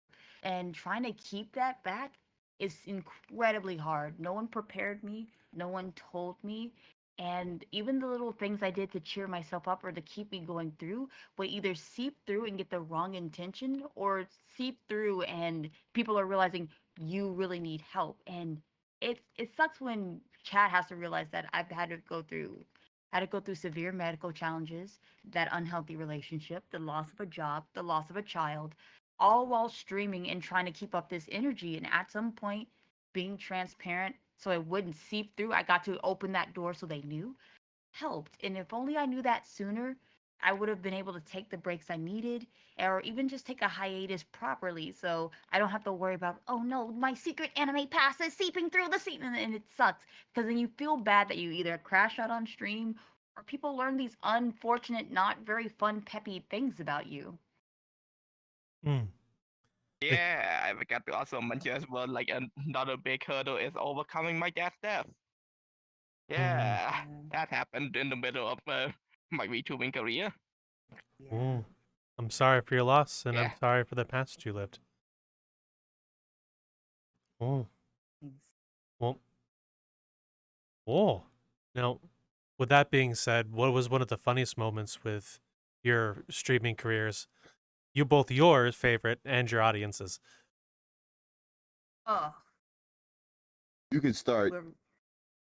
And trying to keep that back is incredibly hard. No one prepared me, no one told me. And even the little things I did to cheer myself up or to keep me going through would either seep through and get the wrong intention or seep through and people are realizing you really need help. And it sucks when chat has to realize that I've had to go through severe medical challenges, that unhealthy relationship, the loss of a job, the loss of a child, all while streaming and trying to keep up this energy. And at some point, being transparent so it wouldn't seep through, I got to open that door so they knew, helped. And if only I knew that sooner, I would have been able to take the breaks I needed or even just take a hiatus properly so I don't have to worry about, oh no, my secret anime pass is seeping through the scene. And it sucks because then you feel bad that you either crash out on stream or people learn these unfortunate, not very fun, peppy things about you. Yeah, I forgot to also mention as well, like another big hurdle is overcoming my dad's death. Yeah, that happened in the middle of my VTubing career. I'm sorry for your loss, and I'm Yeah. sorry for the past you lived. Well, now, with that being said, what was one of the funniest moments with your streaming careers? Both your favorite and your audience's. Oh, You can start.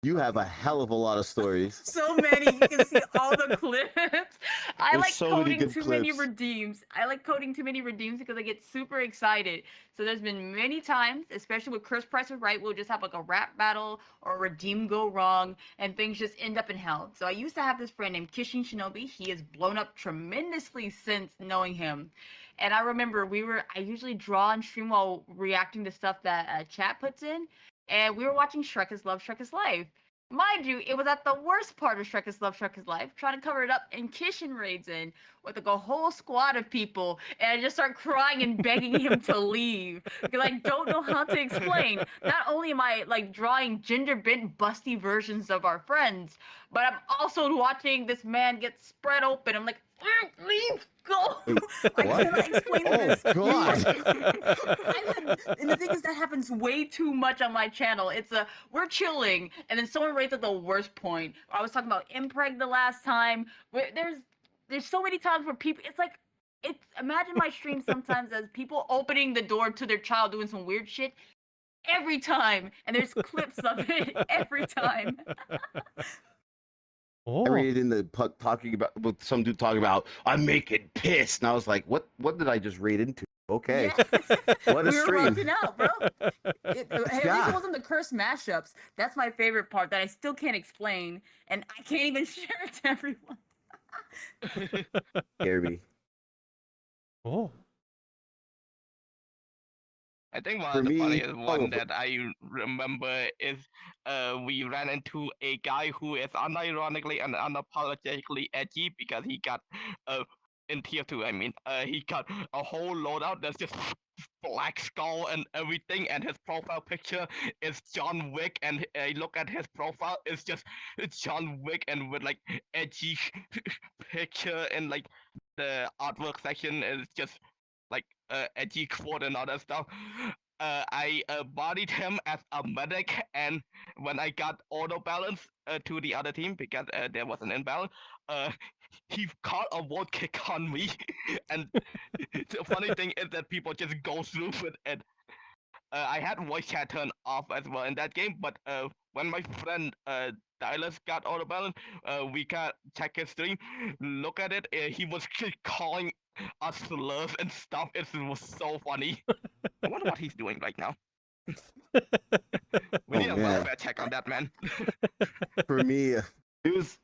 You have a hell of a lot of stories. so many. You can see all the clips. I There's like so many coding good too many clips. redeems. I like coding too many redeems because I get super excited. So there's been many times, especially with Chris Price is Right, we'll just have like a rap battle or a redeem go wrong and things just end up in hell. So I used to have this friend named Kishin Shinobi. He has blown up tremendously since knowing him. And I remember I usually draw and stream while reacting to stuff that chat puts in. And we were watching Shrek is Love, Shrek is Life. Mind you, it was at the worst part of Shrek is Love, Shrek is Life, trying to cover it up, and Kishin raids in with like a whole squad of people, and I just start crying and begging him to leave because I don't know how to explain. Not only am I like drawing gender bent, busty versions of our friends, but I'm also watching this man get spread open. I'm like, leave, go. I cannot explain this. God. And the thing is, that happens way too much on my channel. We're chilling, and then someone rates at the worst point. I was talking about impreg the last time. There's so many times where people, imagine my stream sometimes as people opening the door to their child doing some weird shit every time, and there's clips of it every time. Oh. I read it in the talking about with some dude talking about I'm making piss, and I was like, what did I just read into? Okay, Yeah. what a We were stream. rocking out, bro. At least Yeah. it wasn't the cursed mashups. That's my favorite part that I still can't explain, and I can't even share it to everyone. Scary. Oh. I think one For of the me- funniest oh, one but- that I remember is we ran into a guy who is unironically and unapologetically edgy because he got in tier 2, I mean, he got a whole loadout that's just black skull and everything, and his profile picture is John Wick, and I look at his profile, it's just John Wick and with like edgy picture, and like the artwork section is just like edgy quote and all that stuff. I bodied him as a medic, and when I got auto balance to the other team because there was an imbalance, he caught a vote kick on me, and the funny thing is that people just go through with it. I had voice chat turned off as well in that game, but when my friend Dylas got auto balance, we can check his stream, look at it. He was calling us slurs and stuff. It was so funny. I wonder what he's doing right now. We need a man. welfare check on that man. For me, it was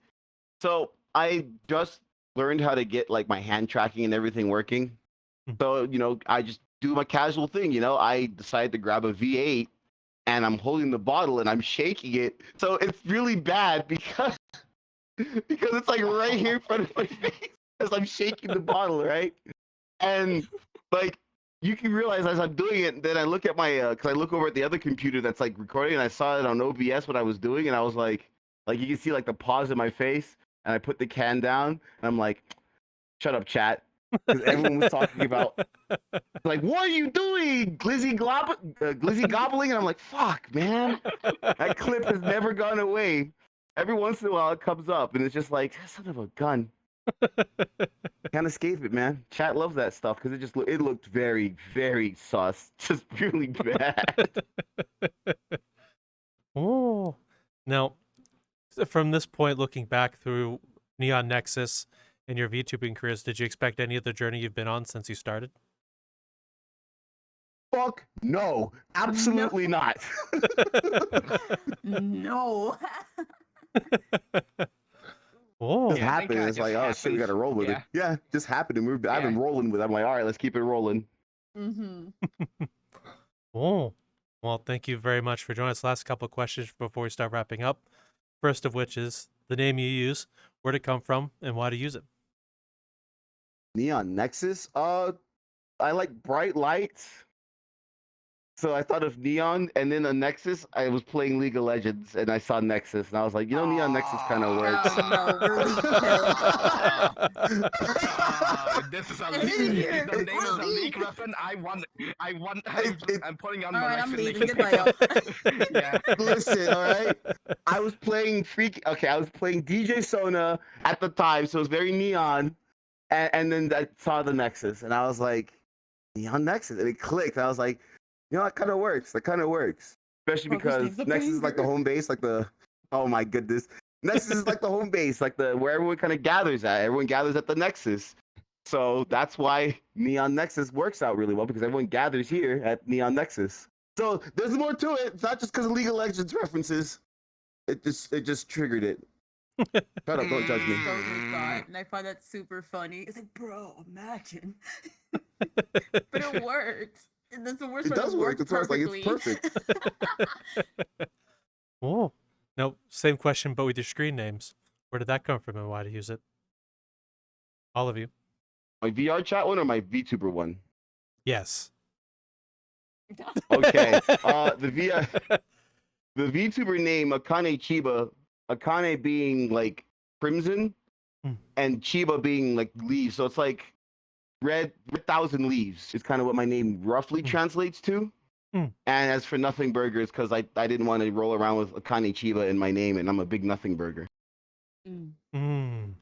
so I just learned how to get like my hand tracking and everything working. So, I just do my casual thing, I decided to grab a V8 and I'm holding the bottle and I'm shaking it. So it's really bad because it's like right here in front of my face as I'm shaking the bottle, right? And like you can realize as I'm doing it, then I look at my because I look over at the other computer that's like recording, and I saw it on OBS what I was doing, and I was like you can see like the pause in my face, and I put the can down, and I'm like, shut up, chat, because everyone was talking about like, what are you doing, glizzy gobbling, and I'm like, fuck, man, that clip has never gone away. Every once in a while it comes up, and it's just like, son of a gun. Can't escape it, man. Chat loves that stuff because it looked very, very sus. Just really bad. Oh. Now, from this point, looking back through Neon Nexus and your VTubing careers, did you expect any of the journey you've been on since you started? Fuck no. Absolutely not. No. Oh. Just Yeah, I think happened. that It's just like, oh shit, we gotta roll with happened. it. Yeah, just happened to move. I've been rolling with it. I'm like, all right, let's keep it rolling. Mm-hmm. Oh. Well, thank you very much for joining us. Last couple of questions before we start wrapping up. First of which is the name you use, where it come from, and why to use it. Neon Nexus. I like bright lights. So I thought of Neon, and then a Nexus. I was playing League of Legends, and I saw Nexus, and I was like, Neon Nexus kind of works. Oh, no, we're This is a I didn't leak. hear The it. name is a We're leak leak. weapon. I'm putting on All my right, I'm next leaving. link. Goodbye, y'all. Yeah. Listen, all right. I was playing DJ Sona at the time, so it was very neon. And then I saw the Nexus, and I was like, Neon Nexus, and it clicked. I was like, that kind of works. That kind of works, especially Focus because needs the Nexus is like the banger. home base, oh my goodness, Nexus is like the home base, like where everyone kind of gathers at. Everyone gathers at the Nexus, so that's why Neon Nexus works out really well because everyone gathers here at Neon Nexus. So there's more to it. It's not just because of League of Legends references. It just triggered it. Shut up! Don't judge me. Totally thought, and I find that super funny. It's like, bro, imagine. But it worked. And that's the worst It part. does work. That's why I was like, it's perfectly. Oh. No, same question, but with your screen names. Where did that come from, and why to use it? All of you. My VRChat one or my VTuber one? Yes. Okay. The VTuber name Akane Chiba. Akane being like crimson, and Chiba being like leaves. So it's like red 1,000 leaves is kind of what my name roughly translates to. And as for Nothing Burger, it's because I didn't want to roll around with Akane Chiba in my name, and I'm a big Nothing Burger.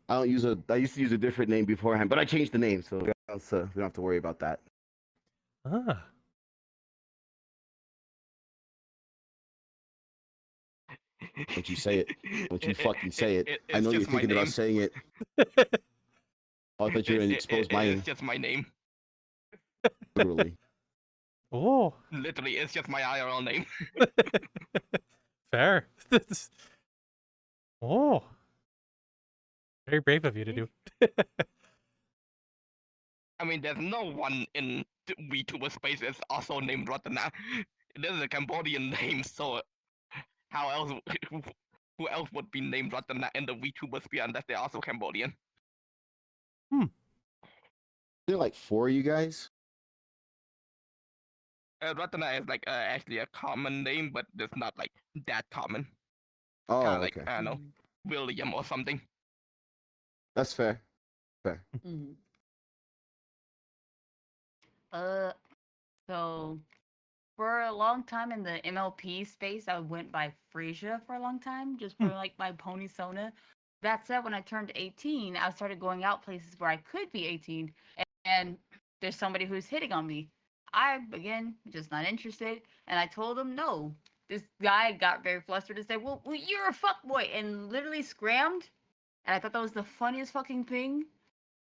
I used to use a different name beforehand, but I changed the name, so we don't have to worry about that. Don't you say it. Don't you fucking say it. I it's know you're just my thinking about name. saying it. Oh, I thought you were going to expose my It's just my name. literally. Oh, Literally, it's just my IRL name. fair. Oh, very brave of you to do. I mean, there's no one in the VTuber space that's also named Ratanak. This is a Cambodian name, so how else? Who else would be named Ratanak in the VTuber sphere unless they're also Cambodian? There are like 4 of you guys. Ratanak is like actually a common name, but it's not like that common. Oh, Kind of like okay. I don't know, William or something. That's fair. Fair. Mhm. So for a long time in the MLP space, I went by Frasia for a long time, just for like my pony Sona. That said, when I turned 18, I started going out places where I could be 18, and there's somebody who's hitting on me. I, again, just not interested, and I told him no. This guy got very flustered and said, well you're a fuckboy, and literally scrammed, and I thought that was the funniest fucking thing.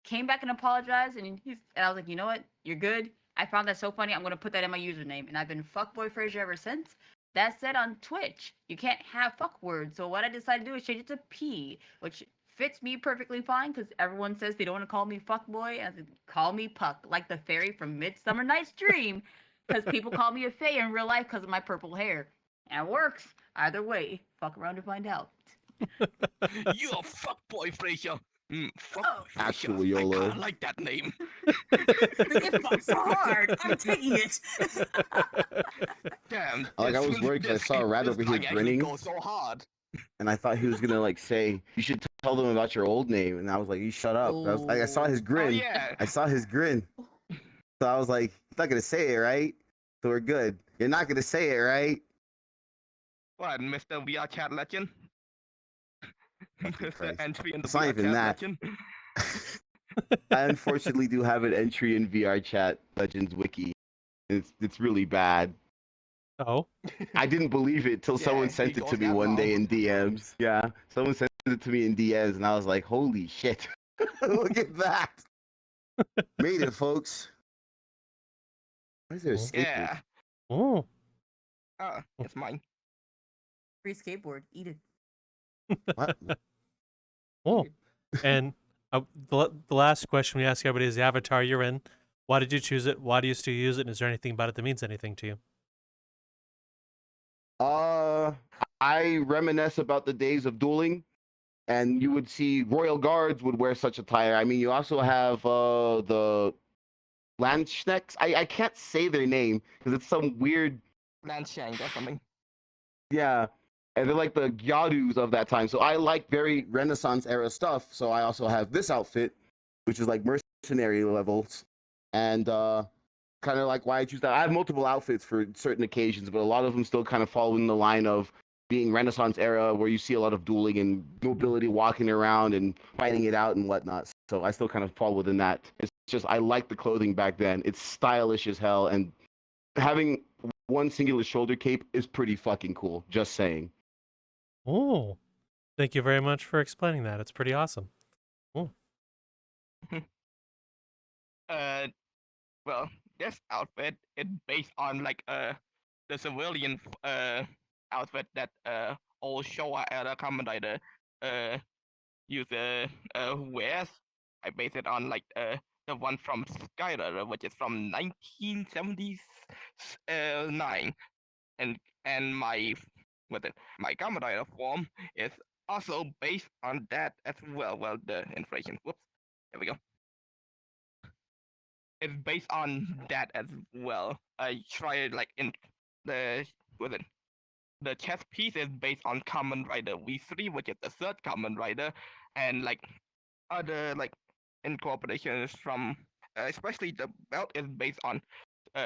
Came back and apologized, and I was like, you know what? You're good. I found that so funny. I'm gonna put that in my username, and I've been fuckboyFrasia ever since. That said, on Twitch, you can't have fuck words. So what I decided to do is change it to P, which fits me perfectly fine because everyone says they don't want to call me fuckboy, and I said, call me Puck, like the fairy from Midsummer Night's Dream, because people call me a fae in real life because of my purple hair, and it works either way. Fuck around to find out. You're a fuckboy, Fraser. Fuck Oh, Fraser. actual I YOLO. kinda like that name. They get fucked so hard. I'm taking it. Damn. Like, I was worried 'cause I saw a rat over here grinning. Go so hard. And I thought he was gonna like say, you should tell them about your old name. And I was like, you shut up. I saw his Oh. grin. Oh yeah. I saw his grin. So I was like, he's not gonna say it, right? So we're good. You're not gonna say it, right? What, Mr. VRChat legend? Mr. Christ. Entry in the It's not even VRChat that. legend? I unfortunately do have an entry in VRChat Legends Wiki. It's really bad. Oh, I didn't believe it till Yeah, someone he sent it goes to me that one day long. in DMs. Yeah, someone sent it to me in DMs, and I was like, "Holy shit! Look at that! Made it, folks." Why is there a Oh. skateboard? Yeah. oh, It's mine. Free skateboard. Eat it. What? oh. And the last question we ask everybody is the avatar you're in. Why did you choose it? Why do you still use it? And is there anything about it that means anything to you? I reminisce about the days of dueling, and you would see royal guards would wear such attire. I mean, you also have the Landsknecks. I can't say their name because it's some weird. Landshank or something. Yeah, and they're like the Gyadus of that time. So I like very Renaissance era stuff. So I also have this outfit, which is like mercenary levels, and kind of like why I choose that. I have multiple outfits for certain occasions, but a lot of them still kind of fall in the line of being Renaissance era, where you see a lot of dueling and nobility walking around and fighting it out and whatnot. So I still kind of fall within that. It's just I like the clothing back then. It's stylish as hell, and having one singular shoulder cape is pretty fucking cool. Just saying. Oh, thank you very much for explaining that. It's pretty awesome. Oh, Well, this outfit is based on like the civilian outfit that old Showa era Kamen Rider wears. I base it on like the one from Skyrider, which is from 1979, and my my Kamen Rider form is also based on that as well. Well, the inflation. Whoops. There we go. It's based on that as well. I tried like in the the chest piece is based on Kamen Rider V3, which is the third Kamen Rider, and like other like incorporations from especially the belt is based on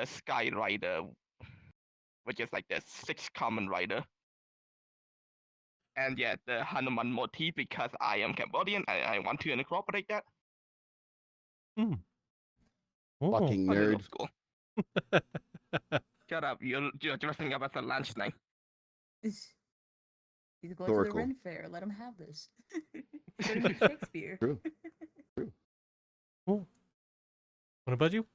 Sky Rider, which is like the sixth Kamen Rider. And yeah, the Hanuman motif, because I am Cambodian, I want to incorporate that. oh. Fucking Oh, nerd. school. Shut up! You're dressing up as a lunch knife. He's going to the Historical. Ren Fair. Let him have this. He's going to meet Shakespeare. True. Cool. What about you?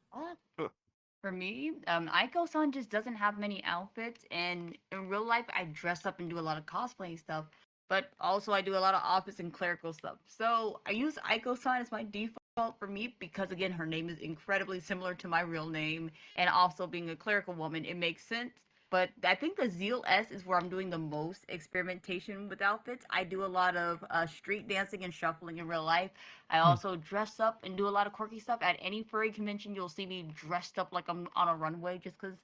For me, Aiko-san just doesn't have many outfits, and in real life, I dress up and do a lot of cosplaying stuff. But also, I do a lot of office and clerical stuff. So I use Aiko-san as my default for me because, again, her name is incredibly similar to my real name, and also being a clerical woman, it makes sense. But I think the Zeal S is where I'm doing the most experimentation with outfits. I do a lot of street dancing and shuffling in real life. I also dress up and do a lot of quirky stuff. At any furry convention, you'll see me dressed up like I'm on a runway just because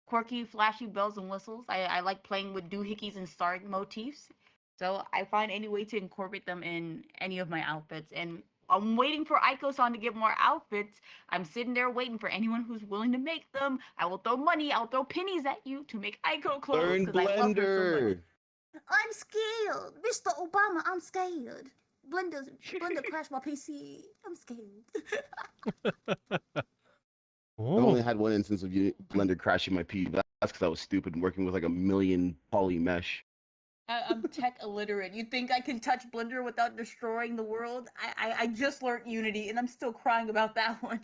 quirky, flashy bells and whistles. I like playing with doohickeys and star motifs. So I find any way to incorporate them in any of my outfits. And I'm waiting for Aiko-san to get more outfits. I'm sitting there waiting for anyone who's willing to make them. I will throw money, I'll throw pennies at you to make Aiko clothes Learn because I love her so much. Blender. I'm scared. Mr. Obama, I'm scared. Blender crashed my PC. I'm scared. I've Oh, only had one instance of Blender crashing my PC. That's because I was stupid and working with like a million poly mesh. I'm tech illiterate. You think I can touch Blender without destroying the world? I just learned Unity and I'm still crying about that one.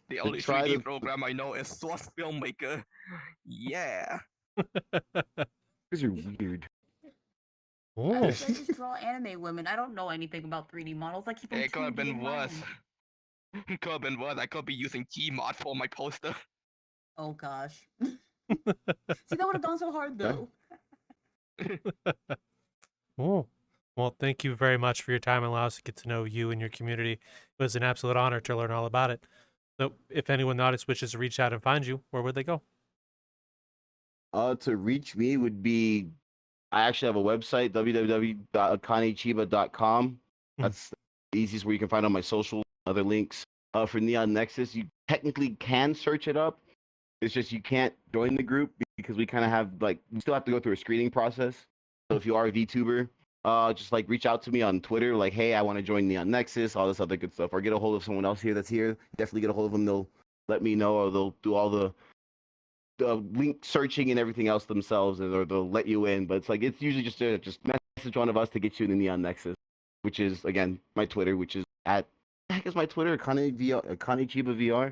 The only try 3D to- program I know is Source Filmmaker. Yeah. Because you're weird. oh. I just draw anime women. I don't know anything about 3D models. I keep them It could have 2D been in my worse. hand. It could have been worse. I could be using Gmod for my poster. Oh gosh. See, that would have gone so hard though. Oh. Well, thank you very much for your time and allow us to get to know you and your community. It was an absolute honor to learn all about it. So if anyone in the audience wishes to reach out and find you, where would they go? To reach me would be, I actually have a website, www.akanechiba.com. That's the easiest where you can find all my social, other links. For Neon Nexus, you technically can search it up. It's just you can't join the group because we kind of have we still have to go through a screening process. So if you are a VTuber, just reach out to me on Twitter, hey, I want to join Neon Nexus, all this other good stuff, or get a hold of someone else here that's here. Definitely get a hold of them. They'll let me know, or they'll do all the link searching and everything else themselves, or they'll let you in. But it's usually just message one of us to get you in the Neon Nexus, which is again my Twitter, which is at the heck is my Twitter, Akane Chiba VR.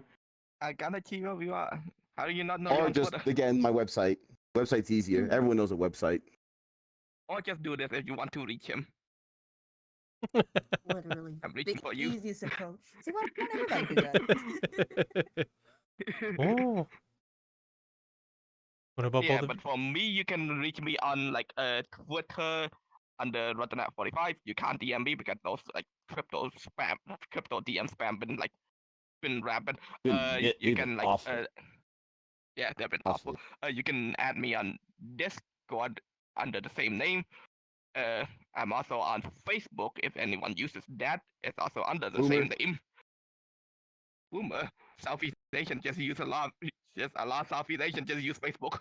Akane Chiba VR. How do you not know? Or your just Twitter? again my website. Website's easier. Everyone knows a website. Or just do this if you want to reach him. Literally. I'm reaching The for you. easiest approach. See, why don't everybody do that? Oh. What about Yeah, both of but for me, you can reach me on Twitter under Ratanak 45. You can't DM me because those crypto DM spam been rampant. You They've can been awful. yeah, they've been awful. You can add me on Discord under the same name. I'm also on Facebook if anyone uses that. It's also under the same name. Boomer. Southeast Asian just use a lot of Southeast Asian just use Facebook.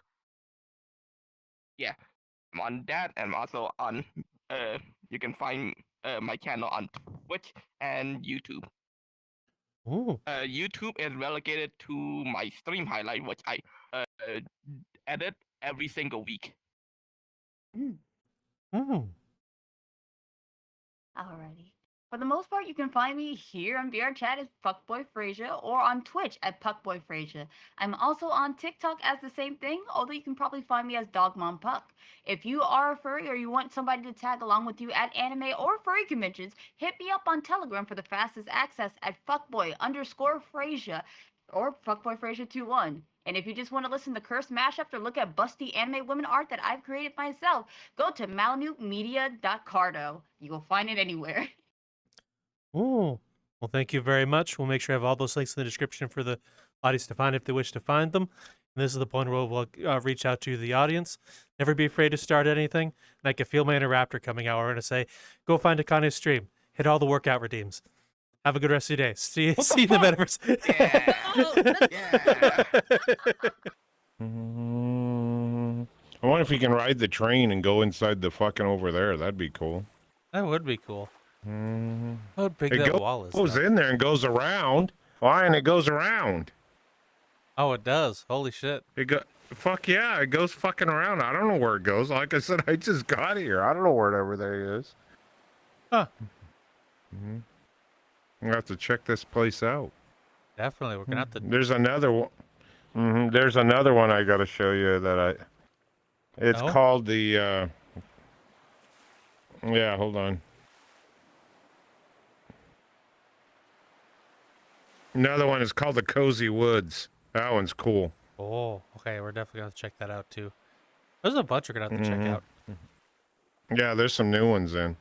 Yeah. I'm on that, and I'm also on you can find my channel on Twitch and YouTube. Oh. YouTube is relegated to my stream highlight, which I edit every single week. Oh. Alrighty. For the most part, you can find me here on VRChat as PukboiFrasia or on Twitch at PukboiFrasia. I'm also on TikTok as the same thing, although you can probably find me as DogMomPuck. If you are a furry or you want somebody to tag along with you at anime or furry conventions, hit me up on Telegram for the fastest access at fuckboy_Frasia or FuckboyFrasia21. And if you just want to listen to Curse Mashups or look at busty anime women art that I've created myself, go to malamutemedia.cardo. You will find it anywhere. Oh. Well, thank you very much. We'll make sure I have all those links in the description for the audience to find if they wish to find them. And this is the point where we'll reach out to the audience. Never be afraid to start anything. And I can feel my inner raptor coming out. We're going to say, go find Akane's stream. Hit all the workout redeems. Have a good rest of your day. See you in the metaverse. I wonder if you can ride the train and go inside the fucking over there. That'd be cool. That would be cool. How big It that wall is. goes though. in there and goes around. Why? And it goes around. Oh, it does. Holy shit. Fuck yeah, it goes fucking around. I don't know where it goes. Like I said, I just got here. I don't know where everything is. Huh. I'm gonna have to check this place out. Definitely, we're gonna have to. There's another one. There's another one I gotta show you that I. It's Oh? called the. Yeah, hold on. Another one is called the Cozy Woods. That one's cool. Oh, okay, we're definitely gonna have to check that out too. There's a bunch we're gonna have to check out. Yeah, there's some new ones in.